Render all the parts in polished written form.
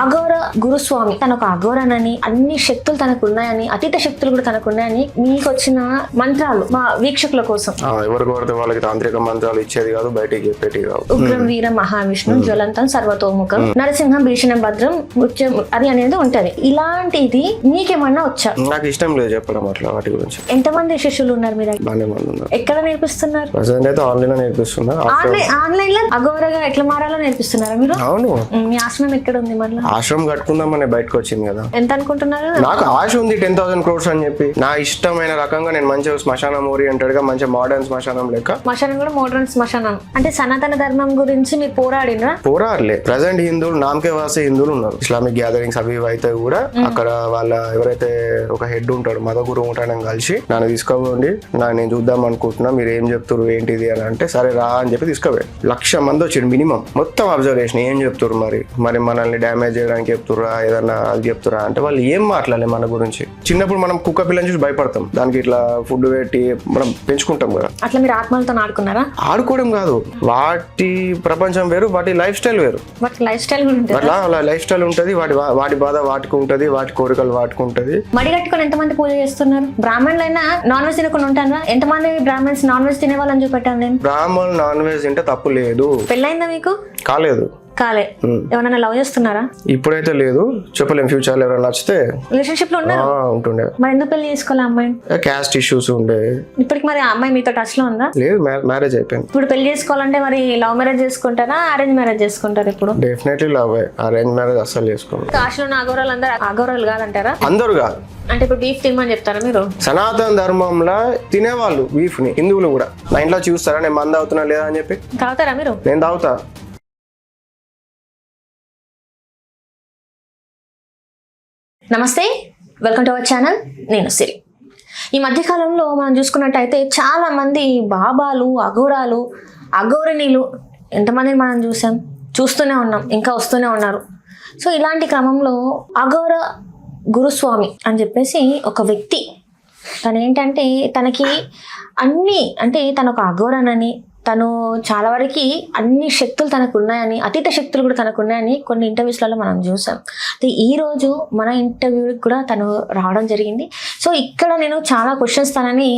అఘోర గురుస్వామి తన ఒక అఘోరనని అన్ని శక్తులు తనకు ఉన్నాయని అతీత శక్తులు కూడా తనకు ఉన్నాయని మీకు వచ్చిన మంత్రాలు మా వీక్షకుల కోసం. ఎవరు కోరితే వాళ్ళకి తాంత్రిక మంత్రాలు ఇచ్చేది కాదు, బయటికి చెప్పేది కాదు. ఉగ్రం వీర మహావిష్ణు జ్వలంతం సర్వతోముఖం నరసింహం భీషణ భద్రం మృత్యం అది అనేది ఉంటది. ఇలాంటిది మీకేమన్నా వచ్చా? నాకు ఇష్టం లేదు చెప్పడం అట్లా వాటి గురించి. ఎంతమంది శిష్యులు ఉన్నారు మీరు? బాగానే మంది ఉన్నారు. ఎక్కడ నేర్పిస్తున్నారు? ప్రెసెంట్ అయితే ఆన్లైన్ లో నేర్పిస్తున్నా. ఆన్లైన్ లో అఘోరగా ఎట్లా మారాలో నేర్పిస్తున్నారా మీరు? అవును. మీ ఆశ్రమం ఎక్కడ ఉంది? మళ్ళీ ఆశ్రమం కట్టుకుందామని బయటకు వచ్చింది కదా. ఎంత అనుకుంటున్నారు? నాకు ఆశ ఉంది 10,000 crores అని చెప్పి. నా ఇష్టమైన రకంగా నేను మంచిగా శ్మశానం ఓరియంటెడ్ గా మంచిగా మోడర్న్ శ్మశానం లెక్క. శ్మశానం కూడా మోడర్న్ శ్మశానం అంటే సనాతన ధర్మం గురించి మీరు పోరాడినరా? పోరాడలే. ప్రజెంట్ హిందువులు నామకే వాసే హిందువులు ఉన్నారు. ఇస్లామిక్ గ్యాదరింగ్స్ అవి ఇవి అయితే కూడా అక్కడ వాళ్ళ ఎవరైతే ఒక హెడ్ ఉంటాడు, మత గురువు ఉంటాడని కలిసి నన్ను తీసుకోండి, నేను చూద్దాం అనుకుంటున్నా, మీరు ఏం చెప్తారు ఏంటిది అని అంటే సరే రా అని చెప్పి తీసుకోపోయాడు. 1,00,000 మంది వచ్చారు మినిమం. మొత్తం అబ్జర్వేషన్ ఏం చెప్తారు మరి మనల్ని డ్యామేజ్ చేయడానికి చెప్తురా ఏదన్నా అది చెప్తురా అంటే వాళ్ళు ఏం మాట్లాడలే మన గురించి. చిన్నప్పుడు మనం కుక్క పిల్లని చూసి భయపడతాం, దానికి ఇట్లా ఫుడ్ పెట్టి మనం పెంచుకుంటాం కదా. అట్లా మీరు ఆత్మలతో ఆడుకున్నారా? ఆడుకోవడం కాదు, వాటి ప్రపంచం వేరు, వాటి లైఫ్ స్టైల్ వేరు. లైఫ్ స్టైల్ అట్లా లైఫ్ స్టైల్ ఉంటది, వాటి బాధ వాటికి ఉంటది, వాటి కోరికలు వాటికి ఉంటది. మడి కట్టుకొని ఎంతమంది పూజ చేస్తున్నారు? బ్రాహ్మణులైనా నాన్ వెజ్ తినకుండా ఉంటారా? ఎంతమంది బ్రాహ్మణ్స్ నాన్ వెజ్ తినే వాళ్ళని చూపెట్టాను నేను. బ్రాహ్మణులు నాన్ వెజ్ తింటే తప్పు లేదు. పెళ్ళైందా మీకు? కాలేదు. కాలే. ఎవరైనా లవ్ చేస్తున్నారా? ఇప్పుడైతే లేదు, చెప్పలేం. ఫ్యూచర్ లో ఎవరైనా నచ్చితే రిలేషన్షిప్ లో ఉన్నారా? ఉంటుండే. మరి ఎందుకు పెళ్లి చేసుకోవాలి అమ్మాయిని? క్యాస్ట్ ఇష్యూస్ ఉండే. ఇప్పటికి మరి ఆ అమ్మాయి మీతో టచ్ లో ఉందా? లేదు, మ్యారేజ్ అయిపోయింది. ఇప్పుడు పెళ్లి చేసుకోవాలంటే మరి లవ్ మ్యారేజ్ చేసుకుంటారా అరేంజ్ మ్యారేజ్ చేసుకుంటారు? ఇప్పుడు డెఫినెట్లీ లవ్. అరేంజ్ మ్యారేజ్ అస్సలు చేసుకోండి. కాశీలో ఉన్న అఘోరాలు అందరూ అఘోరాలు కాదంటారా? అందరు కాదు. అంటే ఇప్పుడు బీఫ్ తినమని చెప్తారా మీరు? సనాతన ధర్మంలో తినేవాళ్ళు బీఫ్ ని, హిందువులు కూడా. నా ఇంట్లో చూస్తారా నేను మంద అవుతున్నా లేదా అని చెప్పి? తాగుతారా మీరు? నేను తాగుతా. నమస్తే, వెల్కమ్ టు అవర్ ఛానల్. నేను సిరి. ఈ మధ్యకాలంలో మనం చూసుకున్నట్టయితే చాలా మంది బాబాలు, అఘోరాలు, అఘోరిణీలు ఎంతమందిని మనం చూస్తూనే ఉన్నాం, ఇంకా వస్తూనే ఉన్నారు. సో ఇలాంటి క్రమంలో అఘోర గురుస్వామి అని చెప్పేసి ఒక వ్యక్తి, తను ఏంటంటే తనకి అన్ని అంటే తను ఒక అఘోరనని, తను చాలా వరకు అన్ని శక్తులు తనకు ఉన్నాయని, అతీత శక్తులు కూడా తనకు ఉన్నాయని కొన్ని ఇంటర్వ్యూస్లలో మనం చూసాం. ఈరోజు మన ఇంటర్వ్యూకి కూడా తను రావడం జరిగింది. సో ఇక్కడ నేను చాలా క్వశ్చన్స్ తనని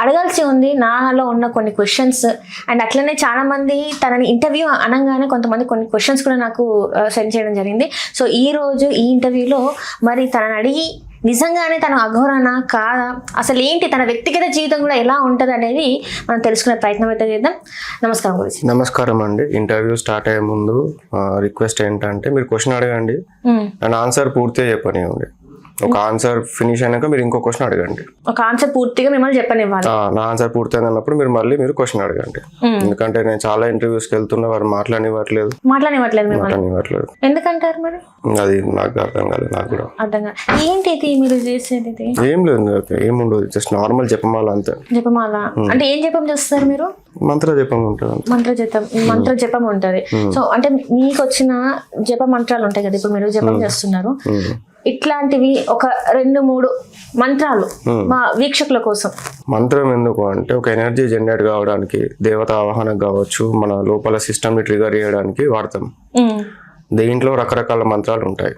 అడగాల్సి ఉంది, నాలో ఉన్న కొన్ని క్వశ్చన్స్. అండ్ అట్లనే చాలామంది తనని ఇంటర్వ్యూ అనగానే కొంతమంది కొన్ని క్వశ్చన్స్ కూడా నాకు సెండ్ చేయడం జరిగింది. సో ఈరోజు ఈ ఇంటర్వ్యూలో మరి తనని అడిగి నిజంగానే తను అఘోరనా కాదా, అసలు ఏంటి తన వ్యక్తిగత జీవితం కూడా ఎలా ఉంటుంది అనేది మనం తెలుసుకునే ప్రయత్నం అయితే చేద్దాం. నమస్కారం గురించి. నమస్కారం అండి. ఇంటర్వ్యూ స్టార్ట్ అయ్యే ముందు రిక్వెస్ట్ ఏంటంటే మీరు క్వశ్చన్ అడగండి, అండ్ ఆన్సర్ పూర్తిగా చెప్పనివ్వండి. ఒక ఆన్సర్ ఫినిష్ అయినాక మీరు ఇంకో క్వశ్చన్ అడగండి. ఒక ఆన్సర్ పూర్తిగా మిమ్మల్ని చెప్పనివ్వాలి. నా ఆన్సర్ పూర్తి అన్నప్పుడు మీరు క్వశ్చన్ అడగండి. ఎందుకంటే నేను చాలా ఇంటర్వ్యూస్కి వెళ్తున్నా, వారు మాట్లాడనివ్వట్లేదు. ఎందుకంటారు మరి? అది నాకు అర్థం కాలేదు. నాకు కూడా అర్థం కాదు. ఏంటి మీరు చేసేది? ఏం లేదు, ఏముండదు, జస్ట్ నార్మల్ జపమాల అంతే. జపమాల అంటే ఏం జపం చేస్తారు మీరు? మంత్ర జపం ఉంటుంది. మంత్ర జపం ఉంటది. సో అంటే మీకు వచ్చిన జప మంత్రాలు ఉంటాయి కదా, ఇప్పుడు మీరు జపం చేస్తున్నారు, ఇట్లాంటివి ఒక 2-3 మంత్రాలు మా వీక్షకుల కోసం. మంత్రం ఎందుకు అంటే ఒక ఎనర్జీ జనరేట్ కావడానికి, దేవత ఆవాహన కావచ్చు, మన లోపల సిస్టమ్ ని ట్రిగర్ చేయడానికి వాడతాం. దీంట్లో రకరకాల మంత్రాలు ఉంటాయి.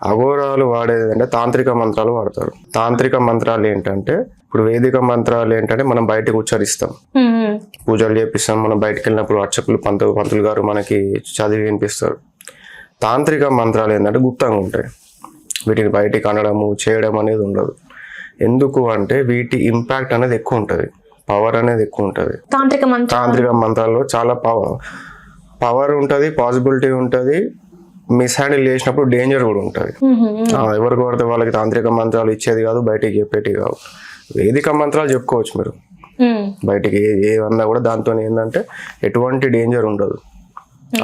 అఘోరాలు వాడేది అంటే తాంత్రిక మంత్రాలు వాడతారు. తాంత్రిక మంత్రాలు ఏంటంటే, ఇప్పుడు వేదిక మంత్రాలు ఏంటంటే మనం బయటకు ఉచ్చరిస్తాం, పూజలు చేపిస్తాం. మనం బయటకు వెళ్ళినప్పుడు అర్చకులు పంతులు గారు మనకి చదివి వినిపిస్తారు. తాంత్రిక మంత్రాలు ఏంటంటే గుప్తంగా ఉంటాయి, వీటిని బయటికి అనడము చేయడం అనేది ఉండదు. ఎందుకు అంటే వీటి ఇంపాక్ట్ అనేది ఎక్కువ ఉంటుంది, పవర్ అనేది ఎక్కువ ఉంటుంది. తాంత్రిక మంత్రాల్లో చాలా పవర్ ఉంటుంది, పాసిబిలిటీ ఉంటుంది. మిస్ హ్యాండిల్ చేసినప్పుడు డేంజర్ కూడా ఉంటుంది. ఎవరు కోరితే వాళ్ళకి తాంత్రిక మంత్రాలు ఇచ్చేది కాదు, బయటికి చెప్పేది కాదు. వేదిక మంత్రాలు చెప్పుకోవచ్చు మీరు బయటికి ఏదన్నా కూడా. దాంతో ఏంటంటే ఎటువంటి డేంజర్ ఉండదు.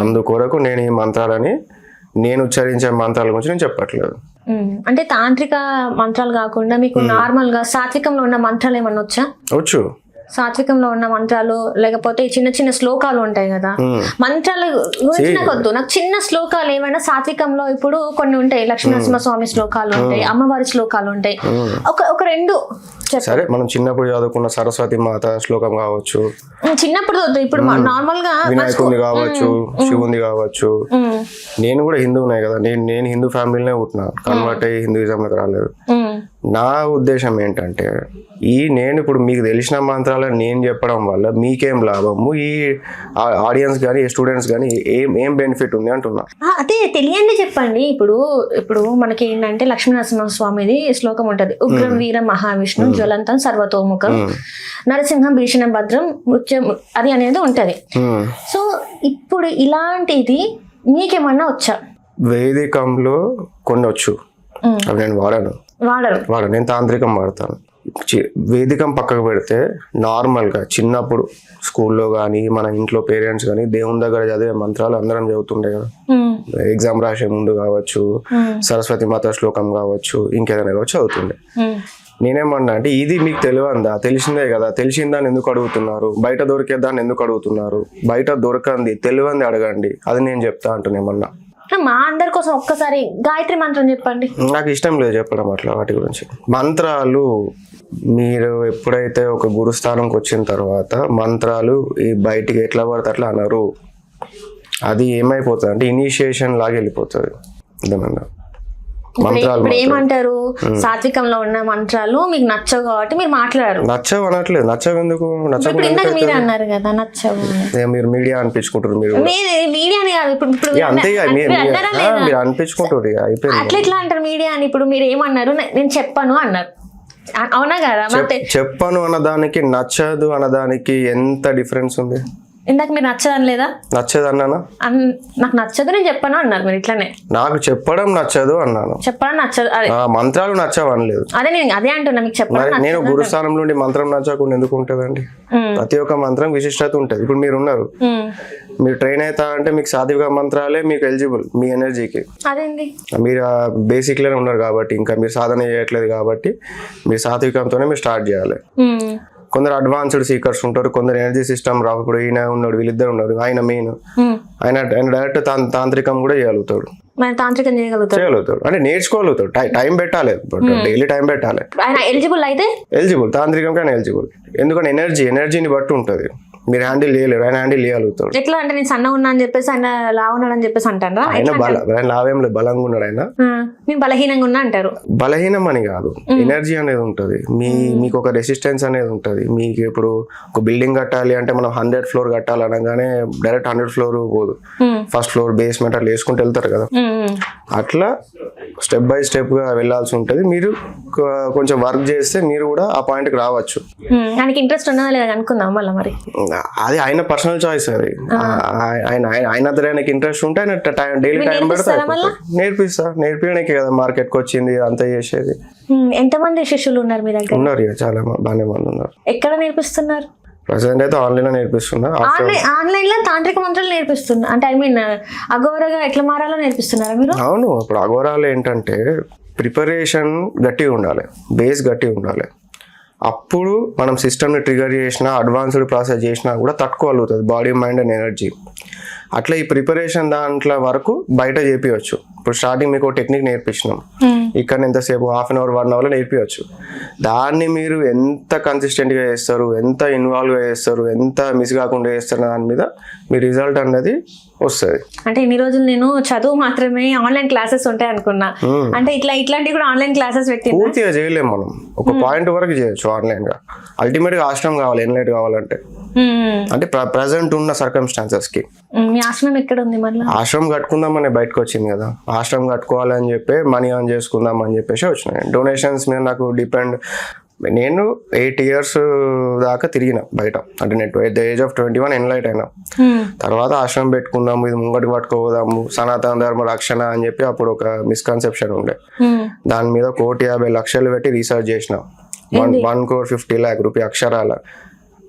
అందుకొరకు నేను ఈ మంత్రాలని, నేను ఉచ్చరించే మంత్రాల గురించి నేను చెప్పట్లేదు. అంటే తాంత్రిక మంత్రాలు కాకుండా మీకు నార్మల్ గా సాత్వికంలో ఉన్న మంత్రాలు ఏమన్నా వచ్చా? వచ్చు. సాత్వికంలో ఉన్న మంత్రాలు లేకపోతే చిన్న చిన్న శ్లోకాలు ఉంటాయి కదా, మంత్రాల గురించి నాకు వద్దు, నాకు చిన్న శ్లోకాలు ఏమైనా సాత్వికంలో ఇప్పుడు కొన్ని ఉంటాయి, లక్ష్మీనరసింహస్వామి శ్లోకాలు ఉంటాయి, అమ్మవారి శ్లోకాలు ఉంటాయి, ఒక రెండు సరే. మనం చిన్నప్పుడు చదువుకున్న సరస్వతి మాత శ్లోకం కావచ్చు, చిన్నప్పుడు వద్దు, ఇప్పుడు నార్మల్ గా వినాయకుడిని కావచ్చు, శివుని కావచ్చు. నేను కూడా హిందువునే కదా, నేను హిందూ ఫ్యామిలీనే పుట్టినా, కన్వర్ట్ అయ్యి హిందూయిజంలోకి రాలేదు. నా ఉద్దేశం ఏంటంటే నేను ఇప్పుడు మీకు తెలిసిన మంత్రాలను నేను చెప్పడం వల్ల మీకేం లాభము, ఈ ఆడియన్స్ కానీ స్టూడెంట్స్ కానీ ఏం బెనిఫిట్ ఉంది అంటున్నా. అదే తెలియండి చెప్పండి. ఇప్పుడు మనకి ఏంటంటే లక్ష్మీనరసింహ స్వామిది శ్లోకం ఉంటది, ఉగ్రం వీర మహావిష్ణు జ్వలంతం సర్వతోముఖం నరసింహం భీషణ భద్రం మృత్యం, అది అనేది ఉంటది. సో ఇప్పుడు ఇలాంటిది మీకేమన్నా వచ్చా? వేదికంలో కొన్ని వచ్చు, అవి నేను వాడరు, నేను తాంత్రికం వాడతాను. వేదికం పక్కకు పెడితే నార్మల్గా చిన్నప్పుడు స్కూల్లో కానీ మన ఇంట్లో పేరెంట్స్ కానీ దేవుని దగ్గర చదివే మంత్రాలు అందరం చదువుతుండే కదా, ఎగ్జామ్ రాసే ముందు కావచ్చు, సరస్వతి మాత శ్లోకం కావచ్చు, ఇంకేదైనా కావచ్చు చదువుతుండే. నేనేమన్నా అంటే ఇది మీకు తెలియందా? తెలిసిందే కదా, తెలిసిందాన్ని ఎందుకు అడుగుతున్నారు? బయట దొరికేదాన్ని ఎందుకు అడుగుతున్నారు? బయట దొరకంది తెలియంది అడగండి, అది నేను చెప్తా అంటున్నామన్నా. మా అందరి కోసం ఒక్కసారి గాయత్రి మంత్రం చెప్పండి. నాకు ఇష్టం లేదు చెప్పడం అట్లా వాటి గురించి. మంత్రాలు మీరు ఎప్పుడైతే ఒక గురుస్థానంకి వచ్చిన తర్వాత మంత్రాలు ఈ బయటికి ఎట్లా పడితే అట్లా అనరు. అది ఏమైపోతుంది అంటే ఇనిషియేషన్ లాగా వెళ్ళిపోతుంది. ఏమన్నా ఇప్పుడు ఏమంటారు, సాత్వికంలో ఉన్న మంత్రాలు మీకు నచ్చవు కాబట్టి మీరు మాట్లాడారు. నచ్చవు అనట్లేదు, నచ్చవు ఎందుకు? నచ్చవు మీరు అన్నారు కదా నచ్చవు, మీరు మీడియా అనిపించుకుంటారు. మీరు మీడియాని కాదు, ఇప్పుడు అంతే మీరు అనిపించుకుంటారు, అయిపోయింది. అట్లా ఎట్లా అంటారు మీడియా అని? ఇప్పుడు మీరు ఏమన్నారు, నేను చెప్పను అన్నారు, అవునా కదా? చెప్పను అన్నదానికి నచ్చదు అన్నదానికి ఎంత డిఫరెన్స్ ఉంది? ఇందాక మీరు నచ్చదని లేదా? నచ్చదు అన్నానా? నాకు నచ్చదు నేను చెప్పను అన్నారు మీరు. ఇట్లానే నాకు చెప్పడం నచ్చదు అన్నాను, చెప్పడం నచ్చదు, మంత్రాలు నచ్చవు అనలేదు. అదే నేను అదే అంటున్నా, మీకు చెప్పడం. నేను గురుస్థానం నుండి మంత్రం నచ్చకుండా ఎందుకు ఉంటదండి? ప్రతి ఒక్క మంత్రం విశిష్టత ఉంటది. ఇప్పుడు మీరు ఉన్నారు, మీరు ట్రైన్ అవుతా అంటే మీకు సాత్విక మంత్రాలే మీకు ఎలిజిబుల్ మీ ఎనర్జీకి. అదేంటి? మీరు బేసిక్ లోనే ఉన్నారు కాబట్టి, ఇంకా మీరు సాధన చేయట్లేదు కాబట్టి మీరు సాత్వికంతోనే మీరు స్టార్ట్ చేయాలి. కొందరు అడ్వాన్స్డ్ సీకర్స్ ఉంటారు, కొందరు ఎనర్జీ సిస్టమ్ రావు. ఇప్పుడు ఈయన ఉన్నాడు, వీళ్ళిద్దరు ఉన్నారు. ఆయన మెయిన్, ఆయన డైరెక్ట్ తాంత్రికం కూడా చేయగలుగుతాడు, చేయగలుగుతాడు అంటే నేర్చుకోగలుగుతాడు. టైం పెట్టాలి, డైలీ టైం పెట్టాలి. ఎలిజిబుల్ తాంత్రికం కానీ ఎలిజిబుల్, ఎందుకంటే ఎనర్జీని బట్టి ఉంటుంది. మీరు హ్యాండిల్ చేయలేరు, ఆయన హ్యాండిల్ చేయగలుగుతాడు. ఎట్లా అంటే నేను సన్న ఉన్నా అని చెప్పేసి ఆయన లావు ఉన్నాడు అని చెప్పేసి అంటారా? ఆయన లావేం లేదు, బలంగా ఉన్నాడు. ఆయన నేను బలహీనంగా ఉన్నా అంటారు. బలహీనం అని కాదు, ఎనర్జీ అనేది ఉంటుంది, మీకు ఒక రెసిస్టెన్స్ అనేది ఉంటుంది. మీకు ఇప్పుడు ఒక బిల్డింగ్ కట్టాలి అంటే మనం 100th floor కట్టాలి అనగానే డైరెక్ట్ 100th floor పోదు, ఫస్ట్ ఫ్లోర్ బేస్మెంట్ అట్లా వేసుకుంటూ వెళ్తారు కదా. అట్లా స్టెప్ బై స్టెప్ గా వెళ్లాల్సి ఉంటుంది. మీరు కొంచెం వర్క్ చేస్తే మీరు కూడా ఆ పాయింట్ కి రావచ్చు. ఆయనకి ఇంట్రెస్ట్ ఉన్నదా లేదా అనుకుందాం మళ్ళీ. మరి అది ఆయన పర్సనల్ చాయిస్. అది ఆయన ఆయనకి ఇంట్రెస్ట్ ఉంటే ఆయన డైలీ టైం పెడతా నేర్పించడానికి కదా మార్కెట్ కి వచ్చింది అంతా చేసేది. ఎంతమంది శిష్యులు ఉన్నారు మీ దగ్గర? ఉన్నారు, చాలా బాగానే మంది ఉన్నారు. ఎక్కడ నేర్పిస్తున్నారు? ప్రెసెంట్ అయితే ఆన్లైన్ లో నేర్పిస్తున్నా. ఆన్లైన్ లో తాంత్రిక మంత్రాలు నేర్పిస్తున్నా అంటే అఘోరగా ఎట్లా మారాలో నేర్పిస్తున్నారా మీరు? అవును. ఇప్పుడు అఘోరాలు ఏంటంటే ప్రిపరేషన్ గట్టిగా ఉండాలి, బేస్ గట్టిగా ఉండాలి. అప్పుడు మనం సిస్టమ్ని ట్రిగర్ చేసినా అడ్వాన్స్డ్ ప్రాసెస్ చేసినా కూడా తట్టుకోగలుగుతుంది బాడీ, మైండ్ అండ్ ఎనర్జీ. అట్లా ఈ ప్రిపరేషన్ దాంట్లో వరకు బయట చేపించవచ్చు. ఇప్పుడు స్టార్టింగ్ మీకు టెక్నిక్ నేర్పించినాం, ఇక్కడ ఎంతసేపు 1/2 hour 1 hour నేర్పించవచ్చు. దాన్ని మీరు ఎంత కన్సిస్టెంట్గా చేస్తారు, ఎంత ఇన్వాల్వ్గా చేస్తారు, ఎంత మిస్ కాకుండా చేస్తారు, దాని మీద మీ రిజల్ట్ అనేది వస్తుంది. అంటే ఇన్ని రోజులు నేను చదువు మాత్రమే ఆన్లైన్ క్లాసెస్ ఉంటాయి అనుకున్నా, అంటే ఇట్లాంటివి కూడా ఆన్లైన్ క్లాసెస్ పెట్టి పూర్తిగా చేయలేము. మనం ఒక పాయింట్ వరకు చేయొచ్చు ఆన్లైన్ గా. అల్టిమేట్ గా ఆశ్రమం కావాలి, ఎన్లైట్ కావాలంటే. అంటే ప్రజెంట్ ఉన్న సర్కమ్స్టాన్సెస్ కి. మీ ఆశ్రమం ఎక్కడ ఉంది? మళ్ళీ ఆశ్రమం కట్టుకుందామని బయటకు వచ్చింది కదా, ఆశ్రమం కట్టుకోవాలని చెప్పి మనీ ఆన్ చేసుకుందాం అని చెప్పేసి వచ్చినాయి. డొనేషన్స్ మీద నాకు డిపెండ్. నేను 8 years దాకా తిరిగిన బయట, అంటే నేను ఎట్ ద ఏజ్ ఆఫ్ 21 ఎన్లైట్ అయినా. తర్వాత ఆశ్రమం పెట్టుకుందాము, ఇది ముంగటికి పట్టుకోదాము, సనాతన ధర్మ రక్షణ అని చెప్పి అప్పుడు ఒక మిస్కన్సెప్షన్ ఉండే. దాని మీద 1,50,00,000 పెట్టి రీసెర్చ్ చేసిన. 1,50,00,000 రూపాయ అక్షరాల.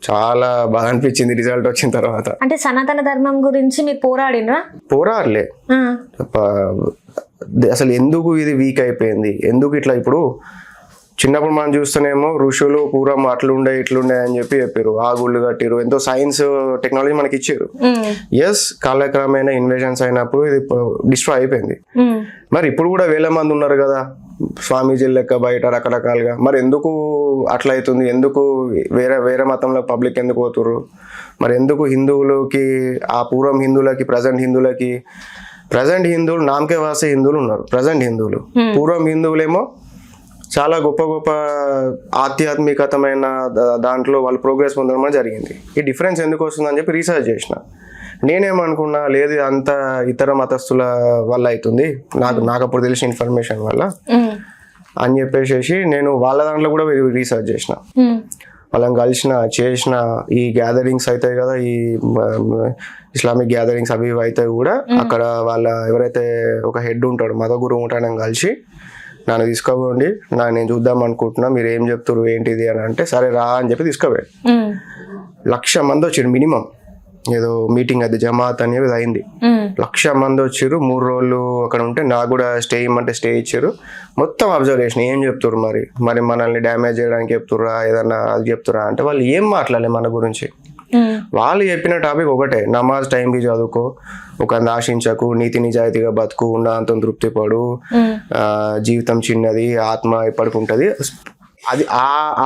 చాలా బాగా అనిపించింది రిజల్ట్ వచ్చిన తర్వాత. అంటే సనాతన ధర్మం గురించి మీరు పోరాడినరా? పోరాడలే, అసలు ఎందుకు ఇది వీక్ అయిపోయింది, ఎందుకు ఇట్లా. ఇప్పుడు చిన్నప్పుడు మనం చూస్తేనేమో ఋషులు పూర్వం అట్లుండే ఇట్లుండే అని చెప్పారు, ఆ గుళ్ళు కట్టిరు, ఎంతో సైన్స్ టెక్నాలజీ మనకి ఇచ్చారు. ఎస్, కాలక్రమేణా ఇన్వేషన్స్ అయినప్పుడు ఇది డిస్ట్రాయ్ అయిపోయింది. మరి ఇప్పుడు కూడా వేల మంది ఉన్నారు కదా స్వామీజీల లెక్క బయట రకరకాలుగా. మరి ఎందుకు అట్లా అవుతుంది? ఎందుకు వేరే వేరే మతంలో పబ్లిక్ ఎందుకు పోతుర్రు? మరి ఎందుకు హిందువులకి, ఆ పూర్వం హిందువులకి, ప్రజెంట్ హిందువులు నామకే వాసే హిందువులు ఉన్నారు. ప్రజెంట్ హిందువులు, పూర్వం హిందువులేమో చాలా గొప్ప గొప్ప ఆధ్యాత్మికతమైన దాంట్లో వాళ్ళు ప్రోగ్రెస్ పొందడం జరిగింది. ఈ డిఫరెన్స్ ఎందుకు వస్తుందని చెప్పి రీసెర్చ్ చేసిన. నేనేమనుకున్నా, లేదు అంత ఇతర మతస్థుల వల్ల అవుతుంది, నాకు అప్పుడు తెలిసిన ఇన్ఫర్మేషన్ వల్ల అని చెప్పేసి నేను వాళ్ళ దాంట్లో కూడా రీసెర్చ్ చేసిన. వాళ్ళని చేసిన ఈ గ్యాదరింగ్స్ అవుతాయి కదా, ఈ ఇస్లామిక్ గ్యాదరింగ్స్ అవి అయితే కూడా అక్కడ వాళ్ళ ఎవరైతే ఒక హెడ్ ఉంటాడు, మత గురువు ఉంటాడు, నేను కలిసి నన్ను తీసుకోబోండి, నేను చూద్దాం అనుకుంటున్నా, మీరు ఏం చెప్తారు ఏంటిది అని అంటే, సరే రా అని చెప్పి తీసుకోపోయాడు. 1,00,000 మంది వచ్చారు మినిమం. ఏదో మీటింగ్ అది జమాత్ అనేది అయింది. 1,00,000 మంది వచ్చారు. 3 రోజులు అక్కడ ఉంటే నాకు కూడా స్టే ఇమ్మంటే స్టే ఇచ్చారు. మొత్తం అబ్జర్వేషన్. ఏం చెప్తారు మరి మనల్ని డ్యామేజ్ చేయడానికి చెప్తుర్రా, ఏదన్నా అది చెప్తురా అంటే వాళ్ళు ఏం మాట్లాడలే మన గురించి. వాళ్ళు చెప్పిన టాపిక్ ఒకటే, నమాజ్ టైంకి చదువుకో, ఒక ఆశించకు, నీతి నిజాయితీగా బతుకు, ఉన్నంత తృప్తి పడు, జీవితం చిన్నది, ఆత్మ ఎప్పటికుంటది. అది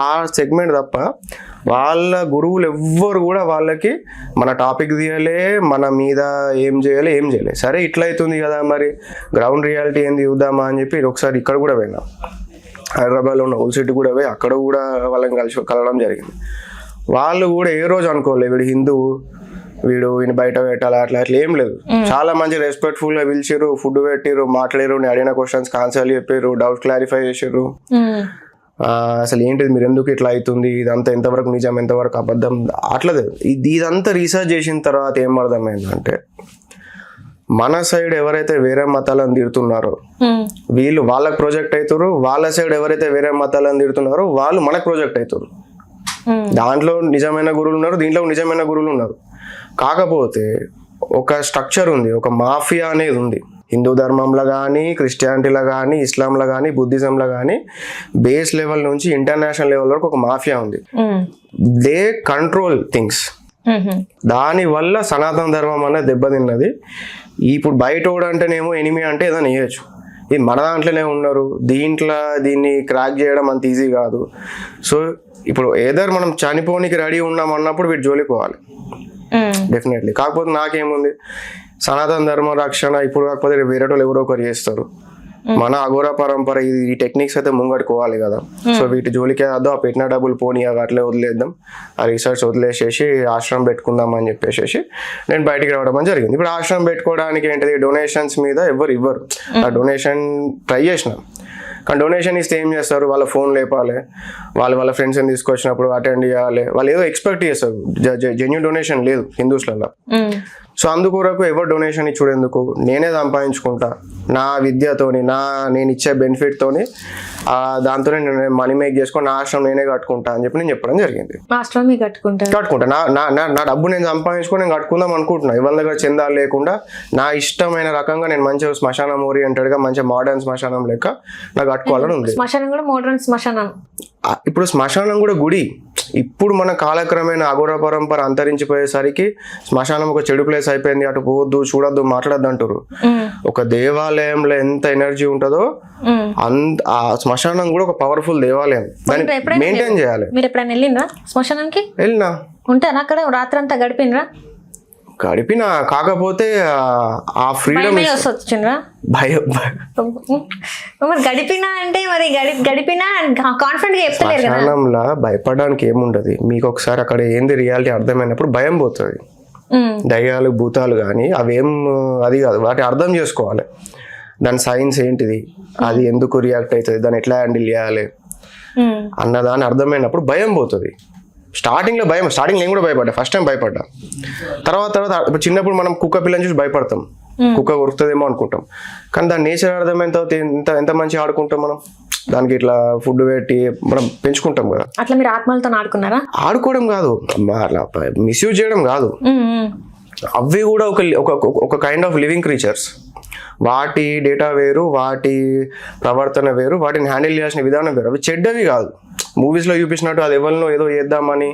ఆ సెగ్మెంట్ తప్ప వాళ్ళ గురువులు ఎవ్వరు కూడా వాళ్ళకి మన టాపిక్ తీయలే, మన మీద ఏం చేయలే. సరే ఇట్లా అవుతుంది కదా, మరి గ్రౌండ్ రియాలిటీ ఏంది చూద్దామా అని చెప్పి ఒకసారి ఇక్కడ కూడా పోయినా, హైదరాబాద్లో ఉన్న ఓల్డ్ సిటీ కూడా పోయి అక్కడ కూడా వాళ్ళని కలవడం జరిగింది. వాళ్ళు కూడా ఏ రోజు అనుకోలేదు వీడు హిందువు, వీడిని బయట పెట్టాలి, అట్లా ఏం లేదు. చాలా మంచి రెస్పెక్ట్ఫుల్ గా పిలిచారు, ఫుడ్ పెట్టారు, మాట్లాడారు, నేను అడిగిన క్వశ్చన్స్ ఆన్సర్లు చెప్పారు, డౌట్ క్లారిఫై చేశారు. అసలు ఏంటిది, మీరు ఎందుకు ఇట్లా అవుతుంది, ఇదంతా ఎంతవరకు నిజం, ఎంతవరకు అబద్ధం, అట్లదే. ఇదంతా రీసెర్చ్ చేసిన తర్వాత ఏం అర్థమైందంటే, మన సైడ్ ఎవరైతే వేరే మతాలను తిడుతున్నారో వీళ్ళు వాళ్ళకి ప్రొజెక్ట్ అవుతారు, వాళ్ళ సైడ్ ఎవరైతే వేరే మతాలను తిడుతున్నారో వాళ్ళు మనకు ప్రొజెక్ట్ అవుతారు. దాంట్లో నిజమైన గురువులు ఉన్నారు, దీంట్లో నిజమైన గురువులు ఉన్నారు. కాకపోతే ఒక స్ట్రక్చర్ ఉంది, ఒక మాఫియా అనేది ఉంది. హిందూ ధర్మంలో కానీ, క్రిస్టియానిటీలో కానీ, ఇస్లాంలో కానీ, బుద్ధిజంలో కానీ, బేస్ లెవెల్ నుంచి ఇంటర్నేషనల్ లెవెల్ వరకు ఒక మాఫియా ఉంది. They control things. దాని వల్ల సనాతన ధర్మం అనేది దెబ్బతిన్నది. ఇప్పుడు బయట అంటేనేమో ఎనిమి అంటే ఏదైనా వేయచ్చు. ఇది మన దాంట్లోనే ఉన్నారు, దీన్ని క్రాక్ చేయడం అంత ఈజీ కాదు. సో ఇప్పుడు ఏదర్ మనం చనిపోనికి రెడీ ఉన్నాం అన్నప్పుడు వీటి జోలికి పోవాలి డెఫినెట్లీ. కాకపోతే నాకేముంది, సనాతన ధర్మ రక్షణ ఇప్పుడు కాకపోతే వేరే వాళ్ళు ఎవరో ఒకరు చేస్తారు. మన అఘోర పరంపర ఈ టెక్నిక్స్ అయితే ముంగట్టుకోవాలి కదా. సో వీటి జోలికే అదో, ఆ పెట్టిన డబ్బులు పోనీ అట్లే వదిలేద్దాం, ఆ రీసెర్చ్ వదిలేసేసి ఆశ్రమం పెట్టుకుందాం అని చెప్పేసి నేను బయటికి రావడం అని జరిగింది. ఇప్పుడు ఆశ్రమం పెట్టుకోవడానికి ఏంటిది, డొనేషన్స్ మీద ఎవరు ఇవ్వరు. ఆ డొనేషన్ ట్రై చేసిన, కానీ డొనేషన్ ఇస్తే ఏం చేస్తారు, వాళ్ళ ఫోన్ లేపాలి, వాళ్ళ ఫ్రెండ్స్ని తీసుకొచ్చినప్పుడు అటెండ్ చేయాలి, వాళ్ళు ఏదో ఎక్స్పెక్ట్ చేస్తారు. జెన్యూన్ డొనేషన్ లేదు హిందూస్లలో. సో అందుకొరకు ఎవరు డొనేషన్ ఇచ్చుడు ఎందుకు, నేనే సంపాదించుకుంటా నా విద్యతోని, నేను ఇచ్చే బెనిఫిట్తోని, దాంతోనే నేను మనీ మేక్ చేసుకొని నా ఆశ్రమం నేనే కట్టుకుంటా అని చెప్పి నేను చెప్పడం జరిగింది. కట్టుకుంటా నా డబ్బు నేను సంపాదించుకొని నేను కట్టుకుందాం అనుకుంటున్నా. ఎవరి దగ్గర చందాలు లేకుండా నా ఇష్టమైన రకంగా నేను మంచిగా శ్మశానం ఓరియంటెడ్ గా, మంచిగా మోడర్న్ శ్మశానం లెక్క నాకు కట్టుకోవాలని ఉంది. శ్మశానం కూడా మోడర్న్ శ్మశానం. ఇప్పుడు శ్మశానం కూడా గుడి. ఇప్పుడు మన కాలక్రమేణా అఘోర పరంపర అంతరించిపోయేసరికి శ్మశానం ఒక చెడు ప్లేస్ అయిపోయింది, అటు పోవద్దు, చూడొద్దు, మాట్లాడద్దు అంటారు. ఒక దేవాలయంలో ఎంత ఎనర్జీ ఉంటుందో ఆ శ్మశానం కూడా ఒక పవర్ఫుల్ దేవాలయం, దాన్ని మెయింటైన్ చేయాలి. మీరు ఎప్పుడైనా వెళ్ళిండ్రా శ్మశానానికి? వెళ్ళినా. ఉంటారా అక్కడ రాత్రి అంతా గడిపినరా? గడిపినా, కాకపోతే ఆ ఫ్రీడమ్ వచ్చిండ్రా భయం. మరి గడిపినా అంటే మరి గడిపినా కాన్ఫిడెంట్ గా చెప్తలేరు కదా. శ్మశానంలో భయపడడానికి ఏముంటది, మీకు ఒకసారి అక్కడ ఏంది రియాలిటీ అర్థమైనప్పుడు భయం పోతుంది. దయ్యాలు భూతాలు కానీ అవేం అది కాదు, వాటి అర్థం చేసుకోవాలి. దాని సైన్స్ ఏంటిది, అది ఎందుకు రియాక్ట్ అవుతుంది, దాన్ని ఎట్లా హ్యాండిల్ చేయాలి అన్నదాన్ని అర్థమైనప్పుడు భయం పోతుంది. స్టార్టింగ్ నేను కూడా భయపడ్డా, ఫస్ట్ టైం భయపడ్డా. తర్వాత ఇప్పుడు చిన్నప్పుడు మనం కుక్క పిల్లని చూసి భయపడతాం, కుక్క కొరుకుతుందేమో అనుకుంటాం. కానీ దాని నేచర్ అర్థమైన తర్వాత ఎంత మంచిగా ఆడుకుంటాం మనం, దానికి ఇట్లా ఫుడ్ పెట్టి మనం పెంచుకుంటాం కదా. అట్లా మీరు ఆత్మలతో ఆడుకున్నారా? ఆడుకోవడం కాదు, అట్లా మిస్యూజ్ చేయడం కాదు. అవి కూడా ఒక కైండ్ ఆఫ్ లివింగ్ క్రీచర్స్. వాటి డేటా వేరు, వాటి ప్రవర్తన వేరు, వాటిని హ్యాండిల్ చేయాల్సిన విధానం వేరు. అవి చెడ్డవి కాదు, మూవీస్ లో చూపించినట్టు అది ఎవరినో ఏదో చేద్దామని.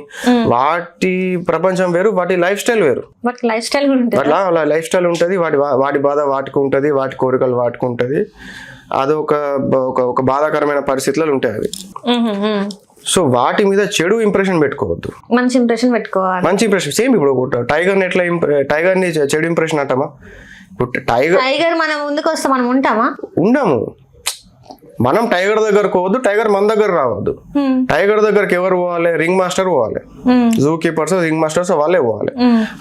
వాటి ప్రపంచం వేరు, వాటి లైఫ్ స్టైల్ వేరు. వాటి లైఫ్ స్టైల్ కూడా ఉంటుంది. అట్లా లైఫ్ స్టైల్ ఉంటుంది, వాటి బాధ వాటికి ఉంటుంది, వాటి కోరికలు వాటికి ఉంటుంది. అది ఒక బాధాకరమైన పరిస్థితులు ఉంటాయి అవి. సో వాటి మీద చెడు ఇంప్రెషన్ పెట్టుకోవద్దు, మంచి ఇంప్రెషన్ పెట్టుకోవాలి. మంచి ఇంప్రెషన్. సేమ్ ఇప్పుడు టైగర్ ని చెడు ఇంప్రెషన్ అంటామా? ఇప్పుడు టైగర్ మన ముందుకు వస్తే మనం ఉంటామా? ఉండము. మనం టైగర్ దగ్గరకు పోవద్దు, టైగర్ మన దగ్గర రావద్దు. టైగర్ దగ్గరకు ఎవరు పోవాలి? రింగ్ మాస్టర్ పోవాలి, జూ కీపర్స్, రింగ్ మాస్టర్స్ వాళ్ళే పోవాలి.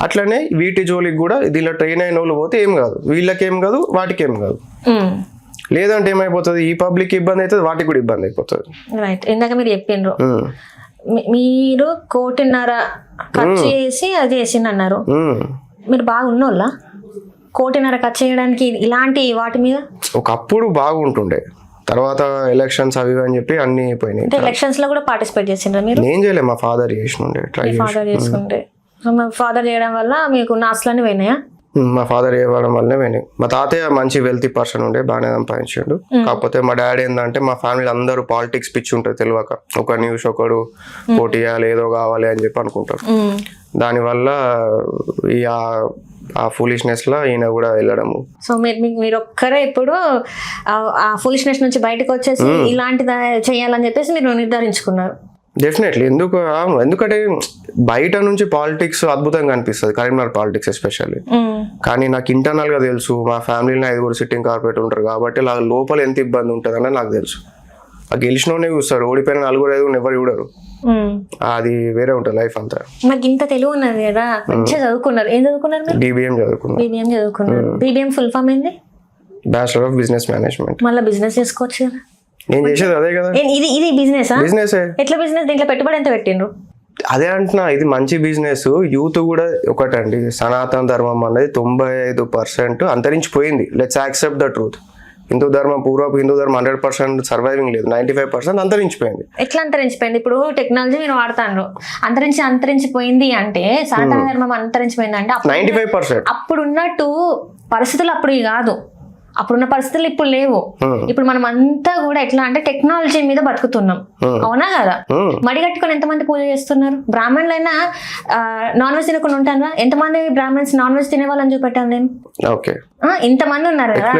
అట్లనే వీటి జోలికి కూడా దీనిలో ట్రైన్ అయిన వాళ్ళు పోతే ఏం కాదు, వీళ్ళకేం కాదు, వాటికి ఏం కాదు. లేదంటే ఏమైపోతుంది, ఈ పబ్లిక్ ఇబ్బంది అవుతుంది, వాటికి కూడా ఇబ్బంది అయిపోతుంది. రైట్. ఇందాక మీరు చెప్పిండ్రు మీరు 1.5 కోటి ఖర్చు చేసి అది చేసింది అన్నారు. మీరు బాగా ఉన్నోళ్ళ 1.5 కోటి ఖర్చు చేయడానికి ఇలాంటి వాటి మీద? ఒకప్పుడు బాగుంటుండే, తర్వాత ఎలక్షన్స్ అవి అని చెప్పి అన్ని పోయినాయి. ఎలక్షన్స్ లో కూడా పార్టిసిపేట్ చేసిండ్రా మీరు? నేను చేయలే, మా ఫాదర్ చేసినుండే. ఫాదర్ చేసుకుంటే ఫాదర్ చేయడం వల్ల మీకు నాస్లన్నీ పోయినాయా? మా ఫాదర్ చేయడం వల్లనే పోయినాయి. మా తాతయ్య మంచి వెల్తీ పర్సన్ ఉండే, బాగానే సంపాదించాడు. కాకపోతే మా డాడీ ఏంటంటే మా ఫ్యామిలీ అందరూ పాలిటిక్స్ పిచ్చి ఉంటుంది తెలియక, ఒక న్యూస్ ఒకడు పోటీ చేయాలి, ఏదో కావాలి అని చెప్పి అనుకుంటారు. దానివల్ల ఆ ఫూలిష్నెస్ లో ఈయన కూడా వెళ్ళడము. సో మీరు ఒక్కరే ఇప్పుడు ఆ ఫూలిష్నెస్ నుంచి బయటకు వచ్చేసి ఇలాంటిది చేయాలని చెప్పేసి మీరు నిర్ధారించుకున్నారు? డెఫినెట్లీ. ఎందుకంటే బయట నుంచి పాలిటిక్స్ అద్భుతంగా అనిపిస్తుంది, కరీంనగర్ పాలిటిక్స్ ఎస్పెషల్లీ. కానీ నాకు ఇంటర్నల్ గా తెలుసు, మా ఫ్యామిలీలో 5 సిట్టింగ్ కార్పొరేట్ ఉంటారు కాబట్టి లోపల ఎంత ఇబ్బంది ఉంటుంది అని నాకు తెలుసు. గెలిచినోనే చూస్తాడు, ఓడిపోయిన 4-5 ఎవరు చూడరు. అది వేరే ఉంటుంది లైఫ్ అంతా. నాకు ఇంత తెలివి ఉన్నది కదా, మంచిగా చదువుకున్నారు. ఏం చదువుకున్నారు? BBM చదువుకున్నారు. BBM ఫుల్ ఫామ్ ఏంది? Bachelor of business management. మళ్ళీ బిజినెస్ చేసుకోవచ్చు కదా? నేను చేసేది అదే కదా. ఇది బిజినెస్? ఎట్లా బిజినెస్? దీంట్లో పెట్టుబడి ఎంత పెట్టిండ్రు? అదే అంటున్నా, ఇది మంచి బిజినెస్. యూత్ కూడా ఒకటండి, సనాతన ధర్మం అనేది 95% అంతరించిపోయింది. Let's accept the truth. పూర్వపు హిందూ ధర్మం 100% సర్వైవింగ్ లేదు, 95% అంతరించిపోయింది. ఎట్లా అంతరించిపోయింది? ఇప్పుడు టెక్నాలజీ మీరు వాడుతాండ్రు, అంతరించిపోయింది అంటే సనాతన ధర్మం అంతరించిపోయింది అంటే 95%. అప్పుడు ఉన్నట్టు పరిస్థితులు అప్పుడు కాదు, అప్పుడున్న పరిస్థితులు ఇప్పుడు లేవు. ఇప్పుడు మనం అంతా కూడా ఎట్లా అంటే టెక్నాలజీ మీద బతుకుతున్నాం, అవునా కదా? మడిగట్టుకొని ఎంతమంది పూజ చేస్తున్నారు? బ్రాహ్మణులైనా నాన్ వెజ్ తినకుండా ఉంటారా? ఎంతమంది బ్రాహ్మణ్స్ నాన్ వెజ్ తినే వాళ్ళని చూపెట్టాను నేను. ఇంతమంది ఉన్నారు కదా.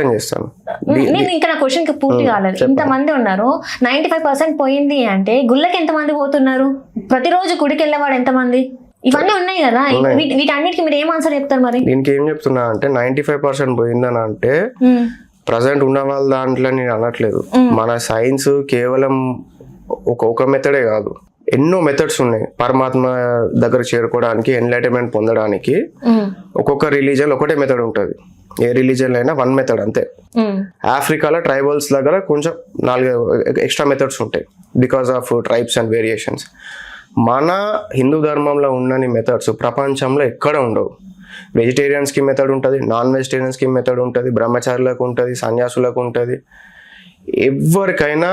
నేను ఇంకా నా క్వశ్చన్ కి పూర్తి కాలేదు. ఇంతమంది ఉన్నారు, 95% పోయింది అంటే గుళ్ళకి ఎంతమంది పోతున్నారు? ప్రతిరోజు గుడికి వెళ్ళేవాడు ఎంతమంది? ఇవన్నీ ఉన్నాయి కదా. వీటన్నిటికి మీరు ఏం ఆన్సర్ చెప్తారు మరి? దీనికి ఏం చెప్తున్నా అంటే 95% పోయిందని అంటే ప్రజెంట్ ఉన్న వాళ్ళ దాంట్లో నేను అనట్లేదు. మన సైన్స్ కేవలం ఒక మెథడే కాదు, ఎన్నో మెథడ్స్ ఉన్నాయి పరమాత్మ దగ్గర చేరుకోవడానికి, ఎన్లైటన్మెంట్ పొందడానికి. ఒక్కొక్క రిలీజన్ ఒకటే మెథడ్ ఉంటుంది, ఏ రిలీజన్ అయినా 1 మెథడ్ అంతే. ఆఫ్రికాలో ట్రైబల్స్ దగ్గర కొంచెం 4 ఎక్స్ట్రా మెథడ్స్ ఉంటాయి because of tribes and variations. మన హిందూ ధర్మంలో ఉన్నని మెథడ్స్ ప్రపంచంలో ఎక్కడ ఉండవు. వెజిటేరియన్స్కి మెథడ్ ఉంటుంది, నాన్ వెజిటేరియన్స్కి మెథడ్ ఉంటుంది, బ్రహ్మచారులకు ఉంటుంది, సన్యాసులకు ఉంటుంది. ఎవరికైనా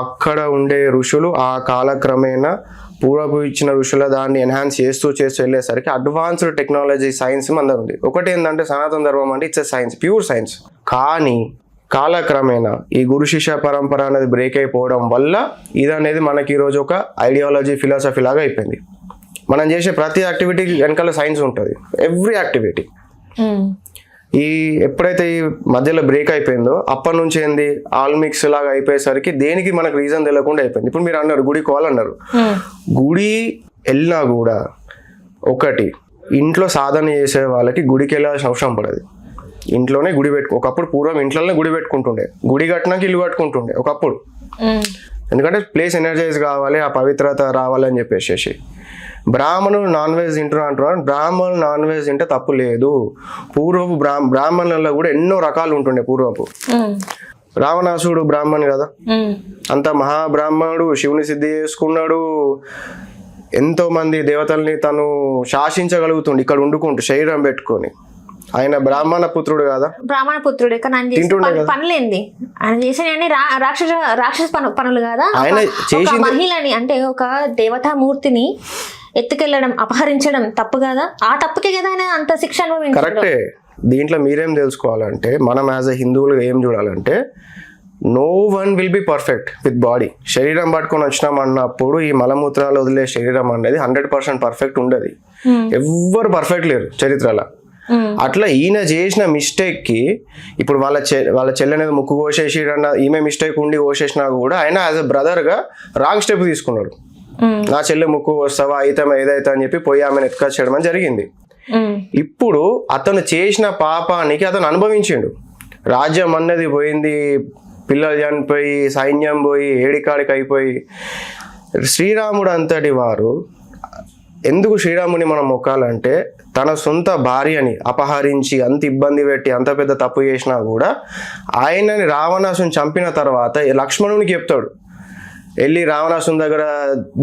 అక్కడ ఉండే ఋషులు ఆ కాలక్రమేణా పూర్వపు ఇచ్చిన ఋషుల దాన్ని ఎన్హాన్స్ చేస్తూ వెళ్ళేసరికి అడ్వాన్స్డ్ టెక్నాలజీ సైన్స్ మన ఉంది. ఒకటి ఏంటంటే సనాతన ధర్మం అంటే ఇట్స్ సైన్స్, ప్యూర్ సైన్స్. కానీ కాలక్రమేణా ఈ గురు శిష్య పరంపర అనేది బ్రేక్ అయిపోవడం వల్ల ఇది అనేది మనకి ఈరోజు ఒక ఐడియాలజీ, ఫిలాసఫీ లాగా అయిపోయింది. మనం చేసే ప్రతి యాక్టివిటీ వెనకాల సైన్స్ ఉంటుంది, ఎవ్రీ యాక్టివిటీ. ఎప్పుడైతే ఈ మధ్యలో బ్రేక్ అయిపోయిందో అప్పటి నుంచి ఏంది ఆల్ మిక్స్ లాగా అయిపోయేసరికి దేనికి మనకు రీజన్ తెలియకుండా అయిపోయింది. ఇప్పుడు మీరు అన్నారు గుడికి పోవాలన్నారు, గుడి వెళ్ళినా కూడా ఒకటి ఇంట్లో సాధన చేసే వాళ్ళకి గుడికి వెళ్ళాల్సిన అవసరం పడదు. ఇంట్లోనే గుడి ఒకప్పుడు పూర్వం ఇంట్లోనే గుడి పెట్టుకుంటుండే, గుడి కట్టినాక ఇల్లు కట్టుకుంటుండే ఒకప్పుడు. ఎందుకంటే ప్లేస్ ఎనర్జైజ్ కావాలి, ఆ పవిత్రత రావాలి అని చెప్పేసి. బ్రాహ్మణులు నాన్ వెజ్ అంటున్నారు, బ్రాహ్మణులు నాన్ వెజ్ తింటే తప్పు లేదు. పూర్వపు బ్రాహ్మణులలో కూడా ఎన్నో రకాలు ఉంటుండే. పూర్వపు రావణాసుడు బ్రాహ్మణ్ కదా, అంత మహాబ్రాహ్మణుడు, శివుని సిద్ధి చేసుకున్నాడు, ఎంతో మంది దేవతల్ని తను శాసించగలుగుతుండు ఇక్కడ ఉండుకుంటూ శరీరం పెట్టుకొని. ఆయన బ్రాహ్మణ పుత్రుడు కదా, బ్రాహ్మణ పుత్రుడు. పనులేంది ఆయన చేసిన రాక్షస పనులు కదా. ఆయన చేసిన మహిళని అంటే ఒక దేవతామూర్తిని ఎత్తుకెళ్ళడం, అపహరించడం తప్పు కదా. ఆ తప్పుకే కదా ఆయన అంత శిక్ష అనుభవించాడు. కరెక్టే. దీంట్లో మీరేం తెలుసుకోవాలంటే మనం యాజ్ అ హిందువులు ఏం చూడాలంటే no one will be perfect with body. శరీరం పట్టుకొని వచ్చినాం అన్నప్పుడు ఈ మలమూత్రాలు వదిలే శరీరం అనేది 100% పర్ఫెక్ట్ ఉండదు. ఎవ్వరు పర్ఫెక్ట్ లేరు చరిత్రలో. అట్లా ఈయన చేసిన మిస్టేక్ కి ఇప్పుడు వాళ్ళ చెల్లె అనేది ముక్కు కోసేసి ఈమె మిస్టేక్ ఉండి కోసేసినా కూడా ఆయన యాజ్ అ బ్రదర్ గా రాంగ్ స్టెప్ తీసుకున్నాడు. నా చెల్లె ముక్కు వస్తావా అయితే ఏదైతే అని చెప్పి పోయి ఆమెను ఎత్తుకొచ్చేయడం అని జరిగింది. ఇప్పుడు అతను చేసిన పాపానికి అతను అనుభవించిండు. రాజ్యం అన్నది పోయింది, పిల్లలు చనిపోయి, సైన్యం పోయి, ఏడికాడికి అయిపోయి. శ్రీరాముడు అంతటి వారు ఎందుకు శ్రీరాముని మనం మొక్కాలంటే తన సొంత భార్యని అపహరించి అంత ఇబ్బంది పెట్టి అంత పెద్ద తప్పు చేసినా కూడా ఆయనని రావణాసుని చంపిన తర్వాత లక్ష్మణునికి చెప్తాడు, వెళ్ళి రావణాసుని దగ్గర